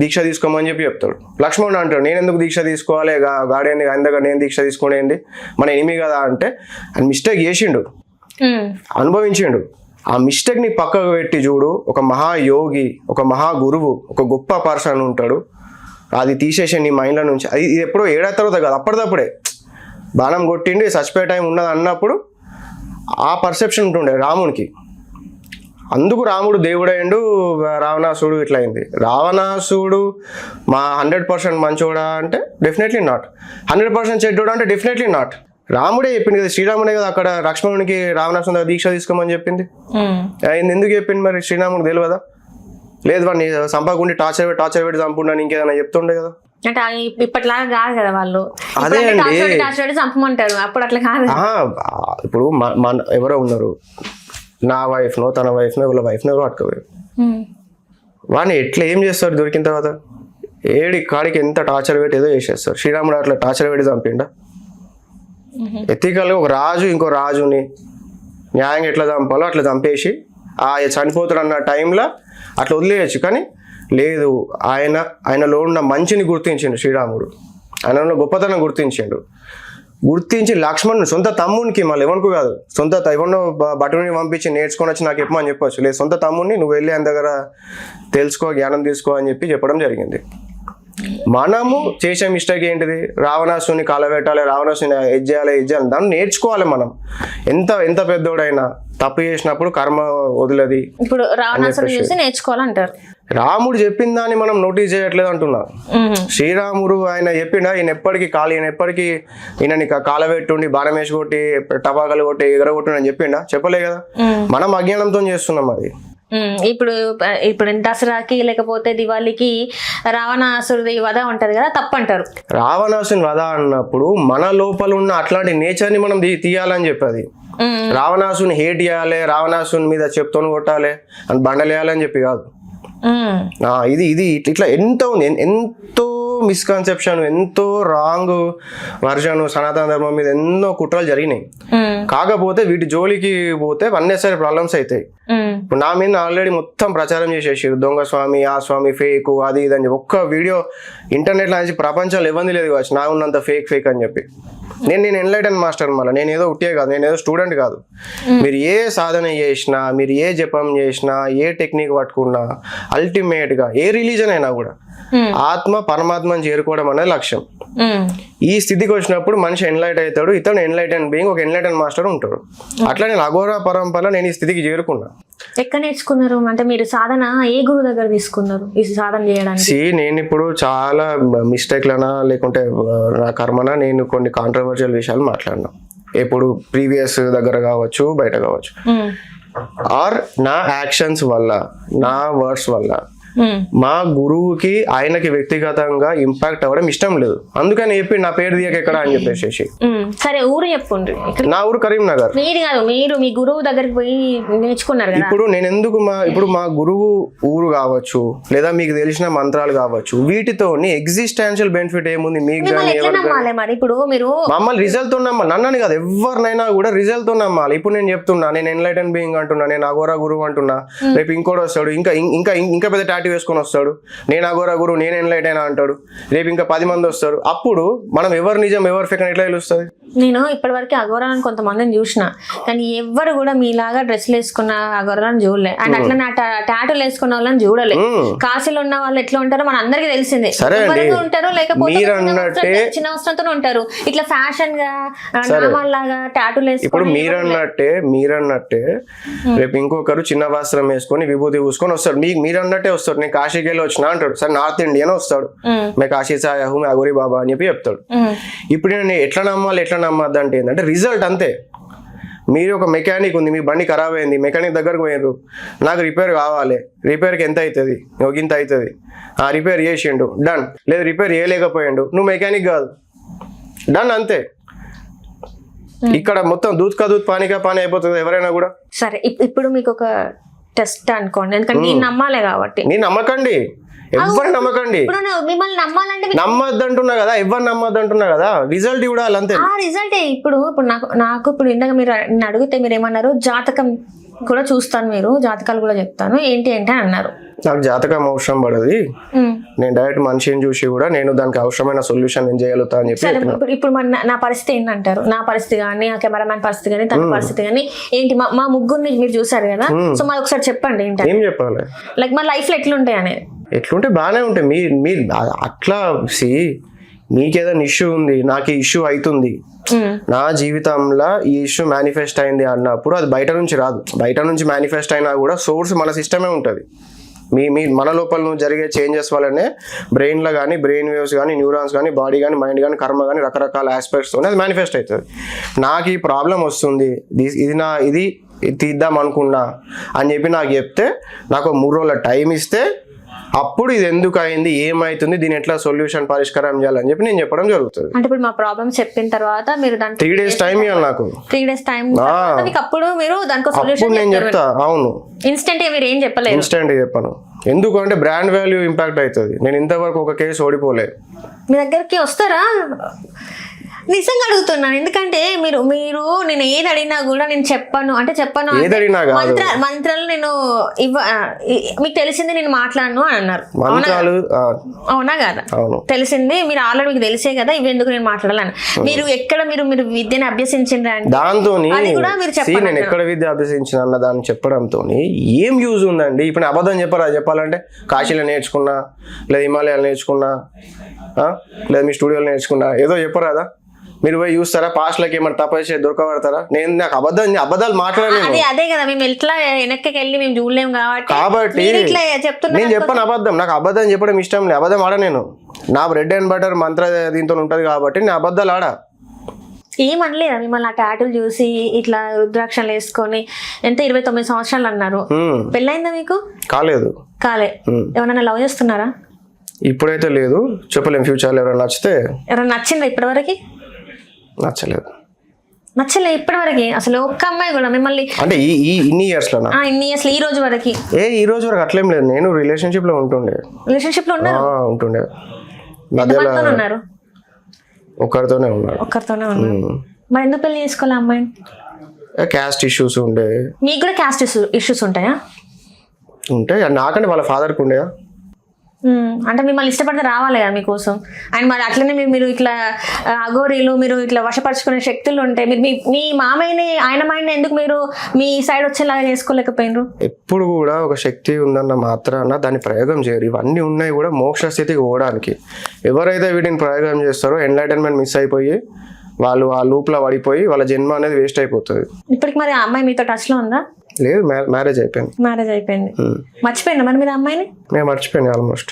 దీక్ష తీసుకోమని చెప్పి చెప్తాడు. లక్ష్మణుడు అంటాడు, నేను ఎందుకు దీక్ష తీసుకోవాలి, గాడేంది ఆయన దగ్గర నేను దీక్ష తీసుకునేయండి, మన ఎనిమి కదా అంటే ఆయన మిస్టేక్ చేసిండు, అనుభవించిండు. ఆ మిస్టేక్ని పక్కకు పెట్టి చూడు, ఒక మహాయోగి, ఒక మహా గురువు, ఒక గొప్ప పర్సన్ ఉంటాడు, అది తీసేసి నీ మైండ్లో నుంచి అది ఇది ఎప్పుడో ఏడా తర్వాత కాదు, అప్పటిదప్పుడే బాణం కొట్టిండి చచ్చిపోయే టైం ఉన్నది అన్నప్పుడు ఆ పర్సెప్షన్ ఉంటుండే రామునికి. అందుకు రాముడు దేవుడైండు, రావణాసుడు ఇట్లా అయింది. రావణాసుడు మా 100% మంచోడా అంటే డెఫినెట్లీ నాట్. 100% చెడ్డోడా అంటే డెఫినెట్లీ నాట్. రాముడే చెప్పింది కదా, శ్రీరాముడే కదా అక్కడ లక్ష్మణునికి రావణాసుని దగ్గర దీక్ష తీసుకోమని చెప్పింది. ఆయన ఎందుకు చెప్పింది మరి శ్రీరాముడు తెలియదా? లేదు వాడిని సంపకుండా టార్చర్ పెట్టి చంపుండని ఇంకేదైనా చెప్తుండే కదా. అంటే ఇప్పటిలాగా కాదు కదా వాళ్ళు. అదే అండి, చంపమంటారు, అప్పుడు అట్లా కాదు. ఇప్పుడు మన ఎవరో ఉన్నారు, నా వైఫ్నో తన వైఫ్నో వీళ్ళ వైఫ్నో ఎవరో పట్టుకోవాలి, వాడిని ఎట్లా ఏం చేస్తారు దొరికిన తర్వాత? ఏడి కాడికి ఎంత టార్చర్ పెట్టి ఏదో చేసేస్తారు. శ్రీరాముడు అట్లా టార్చర్ పెట్టి చంపిండా? ఎథికల్గా ఒక రాజు ఇంకో రాజుని న్యాయంగా ఎట్లా చంపాలో అట్లా చంపేసి చనిపోతాడు అన్న టైంలో అట్లా వదిలేయచ్చు. కానీ లేదు, ఆయనలో ఉన్న మంచిని గుర్తించిండు శ్రీరాముడు, ఆయనలో గొప్పతనం గుర్తించి లక్ష్మణుని సొంత తమ్మునికి, మళ్ళీ ఎవరికి కాదు, సొంత ఎవరినో బటుని పంపించి నేర్చుకొని వచ్చి నాకు చెప్పమని చెప్పొచ్చు, లేదు సొంత తమ్ముడిని నువ్వు వెళ్ళి ఆయన దగ్గర తెలుసుకో, జ్ఞానం తీసుకో అని చెప్పడం జరిగింది. మనము చేసే మిస్టేక్ ఏంటిది? రావణాసుని కాలబెట్టాలి, రావణాసుని ఎజ్జేయాలి దాన్ని నేర్చుకోవాలి. మనం ఎంత పెద్దోడైనా తప్పు చేసినప్పుడు కర్మ వదిలేది. ఇప్పుడు రావణాసుని చూసి నేర్చుకోవాలంటారు. రాముడు చెప్పిన దాన్ని మనం నోటీస్ చేయట్లేదు అంటున్నా. శ్రీరాముడు ఆయన చెప్పిండా, ఈయన ఎప్పటికీ ఈయనని కాలబెట్టుండి బాణం వేసి కొట్టి టపాకాలు కొట్టి ఎగరగొట్టు అని చెప్పిండా? చెప్పలే కదా. మనం అజ్ఞానంతో చేస్తున్నాం అది. ఇప్పుడు దసరాకి లేకపోతే దివాళీకి రావణాసురుడి వధ ఉంటది కదా, తప్పంటారు. రావణాసుని వధ అన్నప్పుడు మన లోపల ఉన్న అట్లాంటి నేచర్ ని మనం తీయాలని చెప్పది. రావణాసుని హేట్ చేయాలి, రావణాసుని మీద చెప్తోని కొట్టాలి అని బండలేయాలని చెప్పి కాదు. ఇది ఇట్లా ఎంతో మిస్కన్సెప్షన్, ఎంతో రాంగ్ వర్షన్ సనాతన ధర్మం మీద ఎన్నో కుట్రలు జరిగినాయి. కాకపోతే వీటి జోలికి పోతే అన్నెసరీ ప్రాబ్లమ్స్ అవుతాయి. ఇప్పుడు నా మీద ఆల్రెడీ మొత్తం ప్రచారం చేసేసి దొంగ స్వామి, ఆ స్వామి ఫేక్, అది ఇది అని చెప్పి ఒక్క వీడియో ఇంటర్నెట్లో నుంచి ప్రపంచంలో ఇబ్బంది లేదు కావచ్చు నా ఉన్నంత ఫేక్ అని చెప్పి. నేను ఎన్లైటన్ మాస్టర్, మళ్ళీ నేను ఏదో ఉట్టే కాదు, నేను ఏదో స్టూడెంట్ కాదు. మీరు ఏ సాధన చేసినా, మీరు ఏ జపం చేసినా, ఏ టెక్నిక్ పట్టుకున్నా, అల్టిమేట్ గా ఏ రిలీజన్ అయినా కూడా ఆత్మ పరమాత్మని చేరుకోవడం అనేది లక్ష్యం. ఈ స్థితికి వచ్చినప్పుడు మనిషి ఎన్లైట్ అవుతాడు, ఇతను ఎన్లైటన్ బీయింగ్, ఒక ఎన్లైటన్ మాస్టర్ ఉంటాడు. అట్లా నేను అఘోర పరంపర నేను ఈ స్థితికి చేరుకున్నా. ఎక్కడ నేర్చుకున్నారు? అంటే మీరు సాధన ఏ గురువు దగ్గర తీసుకున్నారు ఈ సాధన చేయడానికి? నేను ఇప్పుడు చాలా మిస్టేక్లనా లేకుంటే నా కర్మనా నేను కొన్ని కాంట్రవర్షియల్ విషయాలు మాట్లాడినా. ఇప్పుడు ప్రీవియస్ దగ్గర కావచ్చు, బయట కావచ్చు, ఆర్ నా యాక్షన్స్ వల్ల, నా వర్డ్స్ వల్ల మా గురువుకి ఆయనకి వ్యక్తిగతంగా ఇంపాక్ట్ అవ్వడం ఇష్టం లేదు. అందుకని చెప్పి నా పేరు దియక ఎక్కడ అని చెప్పేసి. సరే ఊరు చెప్పండి. నా ఊరు కరీంనగర్. మీరు మీ గురువు దగ్గరికి పోయి నేర్చుకున్నారు కదా. ఇప్పుడు నేను ఎందుకు ఇప్పుడు మా గురువు ఊరు కావచ్చు, లేదా మీకు తెలిసిన మంత్రాలు కావచ్చు, వీటితోని ఎగ్జిస్టెన్షియల్ బెనిఫిట్ ఏముంది మీకు? ఇప్పుడు మీరు మమ్మల్ని రిజల్ట్ తో నమ్మాలి, నన్నని కాదు ఎవరినైనా కూడా రిజల్ట్ తో నమ్మాలి. ఇప్పుడు నేను చెప్తున్నా, నేను ఎన్లైటన్ బీయింగ్ అంటున్నా, నేను అఘోరా గురువు అంటున్నా, రేపు ఇంకోటి వస్తాడు ఇంకా పెద్ద టాటూ వేసుకొని వస్తాడు, నేను అఘోరా గురు, నేను ఎన్లైట్ అయినా అంటాడు. రేపు ఇంకా 10 మంది వస్తారు. అప్పుడు మనం ఎవరు నిజం ఎవరు ఫేక్ అని ఎట్లా తెలుస్తుంది? నేను ఇప్పటివరకు అఘోరాలను కొంతమందిని చూసిన, కానీ ఎవ్వరు కూడా మీలాగా డ్రెస్సులు వేసుకున్న అఘోరాలను చూడలే. అండ్ అట్లా నా టాటూలు వేసుకున్న వాళ్ళని చూడలే. కాశీలో ఉన్న వాళ్ళు ఎట్లా ఉంటారో మన అందరికి తెలిసిందే. ఎవరు ఉంటారు, లేకపోతే చిన్న వస్త్రంతో ఉంటారు. ఇట్లా ఫ్యాషన్ గా నామాల్లాగా టాటూలు వేసుకుని ఇప్పుడు మీరన్నట్టే రేపు ఇంకొకరు చిన్న వస్త్రం వేసుకొని విభూతి పూసుకొని వస్తాడు. మీరన్నట్టే వస్తాడు. నేను కాశీకి వెళ్ళి వచ్చినా అంటాడు. సరే నార్త్ ఇండియన్ వస్తాడు, మే కాశీ సాయా హూ, మే అఘోరీ బాబా అని చెప్పి చెప్తాడు. ఇప్పుడు నేను ఎట్లా నమ్మాలి ఎట్లా నమ్మద్దు అంటే ఏంటంటే రిజల్ట్ అంతే. మీరు ఒక మెకానిక్ ఉంది, మీ బండి ఖరాబ్ అయింది, మెకానిక్ దగ్గరకు పోయినారు, నాకు రిపేర్ కావాలి, రిపేర్కి ఎంత అవుతుంది, ఇంత అవుతుంది, రిపేర్ చేసిండు, డన్. లేదు రిపేర్ చేయలేకపోయిండు, నువ్వు మెకానిక్ కాదు, డన్, అంతే. ఇక్కడ మొత్తం దూద్ కా దూద్ పానీ కా పానీ అయిపోతుంది ఎవరైనా కూడా. సరే ఇప్పుడు మీకు ఒక టెస్ట్ అనుకోండి, ఎందుకంటే నేను నమ్మాలి కాబట్టి. నేను నమ్మకండి, ఎవరు నమ్మకండి. మిమ్మల్ని నమ్మాలంటే నమ్మద్దు అంటున్నా కదా, ఎవరు నమ్మద్దు అంటున్నా కదా, రిజల్ట్ చూడాలి అంతే. ఆ రిజల్ట్ ఇప్పుడు నాకు ఇప్పుడు ఇందాక మీరు అడిగితే మీరు ఏమన్నారు, జాతకం కూడా చూస్తాను, మీరు జాతకాలు కూడా చెప్తాను ఏంటి అని అన్నారు. నాకు జాతకం అవసరం పడది, నేను డైరెక్ట్ మనిషిని చూసి కూడా నేను దానికి అవసరమైన సొల్యూషన్ నేను చేయగలుగుతా అని చెప్పి. ఇప్పుడు నా పరిస్థితి ఏంటంటారు? నా పరిస్థితి కానీ, ఆ కెమెరామ్యాన్ పరిస్థితి కానీ, తన పరిస్థితి కానీ ఏంటి? మా ముగ్గురిని మీరు చూసారు కదా, సో మాది ఒకసారి చెప్పండి ఏంటి. ఏం చెప్పాలి? లైక్ మా లైఫ్ లో ఎట్లుంటాయి అనేది. ఎట్లుంటే బాగానే ఉంటాయి. మీరు అట్లా మీకేదైనా ఇష్యూ ఉంది, నాకు ఈ ఇష్యూ అవుతుంది, నా జీవితంలో ఈ ఇష్యూ మేనిఫెస్ట్ అయింది అన్నప్పుడు అది బయట నుంచి రాదు. బయట నుంచి మేనిఫెస్ట్ అయినా కూడా సోర్స్ మన సిస్టమే ఉంటుంది. మన లోపల జరిగే చేంజెస్ వల్లనే బ్రెయిన్లో కానీ, బ్రెయిన్ వేవ్స్ కానీ, న్యూరాన్స్ కానీ, బాడీ కానీ, మైండ్ కానీ, కర్మ కానీ, రకరకాల ఆస్పెక్ట్స్తోనే అది మేనిఫెస్ట్ అవుతుంది. నాకు ఈ ప్రాబ్లం వస్తుంది, ఇది తీద్దాం అనుకున్నా అని చెప్పి నాకు చెప్తే, నాకు 3 రోజుల టైం ఇస్తే అప్పుడు ఇది ఎందుకు అయింది, ఏమైతుంది, దీని ఎట్లా సొల్యూషన్ పరిష్కారం చేయాలని చెప్పి నేను చెప్పడం జరుగుతుంది. అంటే ఇప్పుడు మా ప్రాబ్లం చెప్పిన తర్వాత మీరు 3 days టైం ఇవ్వాలి నాకు. 3 days టైం అప్పుడు మీరు దానికి సొల్యూషన్ నేను చెప్తా. అవును, ఇన్స్టెంట్ మీరు ఏం చెప్పలేదు. ఇన్స్టెంట్ చెప్పను, ఎందుకంటే బ్రాండ్ వాల్యూ ఇంపాక్ట్ అవుతుంది. నేను ఇంతవరకు ఒక కేసు ఓడిపోలేదు. మీ దగ్గరికి వస్తారా? నిజంగా అడుగుతున్నాను, ఎందుకంటే మీరు నేను ఏది అడిగినా కూడా నేను చెప్పను మంత్రాలు నేను మీకు తెలిసింది నేను మాట్లాడను అని అన్నారు. అవునా కదా? తెలిసింది మీరు ఆల్రెడీ మీకు తెలిసే కదా, ఇవి ఎందుకు నేను మాట్లాడాలని. మీరు ఎక్కడ మీరు విద్యను అభ్యసించిండ్రా అంటే దాంతో నేను ఎక్కడ విద్య అభ్యసించిన అన్న దాన్ని చెప్పడంతో ఏం యూజ్ ఉందండి? ఇప్పుడు అబద్ధం చెప్పాలంటే కాశీలో నేర్చుకున్నా, లేదా హిమాలయాలు నేర్చుకున్నా, లేదా మీ స్టూడియోలో నేర్చుకున్నా, ఏదో చెప్పరాదా? మీరు పోయి చూస్తారా? పాస్ట్లకి ఏమైనా తపస్సు దొరకబడతారా? నాకు అబద్ధాలు మాట్లాడలేదు. అదే కదా, మేము ఎట్లా వెనక్కి వెళ్ళి మేము చూడలేము కాబట్టి నేను చెప్పను అబద్ధం. నాకు అబద్ధం చెప్పడం ఇష్టం లేదు, అబద్ధం ఆడ. నేను నా బ్రెడ్ అండ్ బటర్ మంత్ర దీంతో ఉంటది కాబట్టి నేను అబద్ధాలు ఆడా. ఏమనలేదా మిమ్మల్ని ఆ టాటూలు చూసి ఇట్లా రుద్రాక్షలు వేసుకొని? ఎంత 29 సంవత్సరాలు అన్నారు, పెళ్ళైందా మీకు? కాలే. ఎవరైనా లవ్ చేస్తున్నారా? ఇప్పుడైతే లేదు, చెప్పలేం. ఫ్యూచర్లో ఎవరైనా నచ్చితే. ఎవరైనా నచ్చిందా ఇప్పటివరకు? నచ్చలే ఇప్పటివరకు అసలు ఒక్క అమ్మాయి కూడా మిమ్మల్ని? అంటే ఇన్ని ఇయర్స్ లో ఈ రోజు వరకు అట్లేం లేదు. నేను రిలేషన్షిప్ లో ఉంటుండే. ఉంటుండే. ఉన్నారు? ఒక్కరితోనే ఉన్నారు. మరి ఎందుకు పెళ్లి చేసుకోవాలి అమ్మాయిని? క్యాస్ట్ ఇష్యూస్ ఉండే. మీకు కూడా క్యాస్ట్ ఇష్యూస్ ఉంటాయా? ఉంటాయి. నాకంటే వాళ్ళ ఫాదర్కి ఉండేయా? అంటే మిమ్మల్ని ఇష్టపడితే రావాలి కదా మీకోసం. అండ్ మరి అట్లనే మీరు ఇట్లా అఘోరీలు, మీరు ఇట్లా వశపరుచుకునే శక్తులు ఉంటాయి. మీరు మీ మామయ్యని, ఆయన మైండ్ ఎందుకు మీరు మీ సైడ్ వచ్చేలాగా చేసుకోలేకపోయినారు? ఎప్పుడు కూడా ఒక శక్తి ఉందన్న మాత్రాన దాన్ని ప్రయోగం చేయరు. ఇవన్నీ ఉన్నాయి కూడా మోక్ష స్థితికి పోవడానికి. ఎవరైతే వీటిని ప్రయోగం చేస్తారో ఎన్లైటన్మెంట్ మిస్ అయిపోయి వాళ్ళు ఆ లూప్లో పడిపోయి వాళ్ళ జన్మ అనేది వేస్ట్ అయిపోతుంది. ఇప్పటికి మరి ఆ అమ్మాయి మీతో టచ్ లో ఉందా? లేదు, మ్యారేజ్ అయిపోయింది. మర్చిపోయిందా మరి మీరు అమ్మాయిని? నేను మర్చిపోయాను ఆల్మోస్ట్.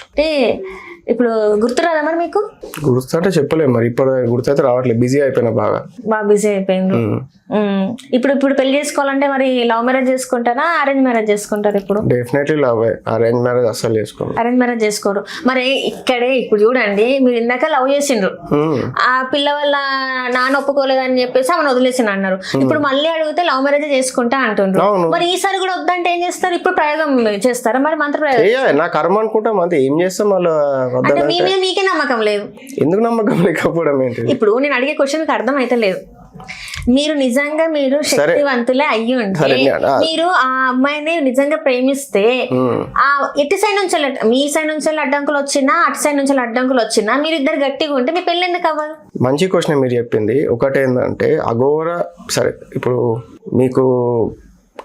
ఇప్పుడు గుర్తురాదా మరి మీకు? గుర్తు అంటే చెప్పలేము మరి, ఇప్పుడు గుర్తయితే రావట్లేదు. బిజీ అయిపోయినా, బాగా బిజీ అయిపోయింది. ఇప్పుడు పెళ్లి చేసుకోవాలంటే మరి లవ్ మ్యారేజ్ చేసుకుంటారా, అరేంజ్ మ్యారేజ్ చేసుకుంటారు? ఇప్పుడు డెఫినెట్లీ లవ్. అరేంజ్ మ్యారేజ్ అస్సలు చేసుకోరు. అరేంజ్ మ్యారేజ్ చేసుకోరు. మరి ఇక్కడే ఇప్పుడు చూడండి, మీరు ఇందాక లవ్ చేసిండ్రు, ఆ పిల్ల వల్ల నాన్న ఒప్పుకోలేదని చెప్పేసి ఆమెను వదిలేసిన అన్నారు. ఇప్పుడు మళ్ళీ అడిగితే లవ్ మ్యారేజ్ చేసుకుంటా అంటుండ్రు. మరి ఈసారి కూడా వద్దంటే ఏం చేస్తారు? ఇప్పుడు ప్రయోగం చేస్తారా మరి? మంత్ర ప్రయోగం నా కర్మ అనుకుంటాం అంతే, ఏం చేస్తాం వాళ్ళు. అంటే మీ మీద మీకే నమ్మకం లేదు. ఎందుకు నమ్మకం లేకపోవడం ఏంటి? ఇప్పుడు నేను అడిగే క్వశ్చన్ మీకు అర్థం అయితే లేదు. మీరు నిజంగా మీరు శక్తివంతులే అయ్యి ఉంటే మీరు ఆ అమ్మాయిని నిజంగా ప్రేమిస్తే ఆ ఎటు సైడ్ నుంచి మీ సైడ్ నుంచి అడ్డంకులు వచ్చినా అటు సైడ్ నుంచి అడ్డంకులు వచ్చినా మీరు ఇద్దరు గట్టిగా ఉంటే మీ పెళ్ళి ఎందుకు అవ్వాలి? మంచి క్వశ్చన్ మీరు చెప్పింది. ఒకటేందంటే అఘోర సరే ఇప్పుడు మీకు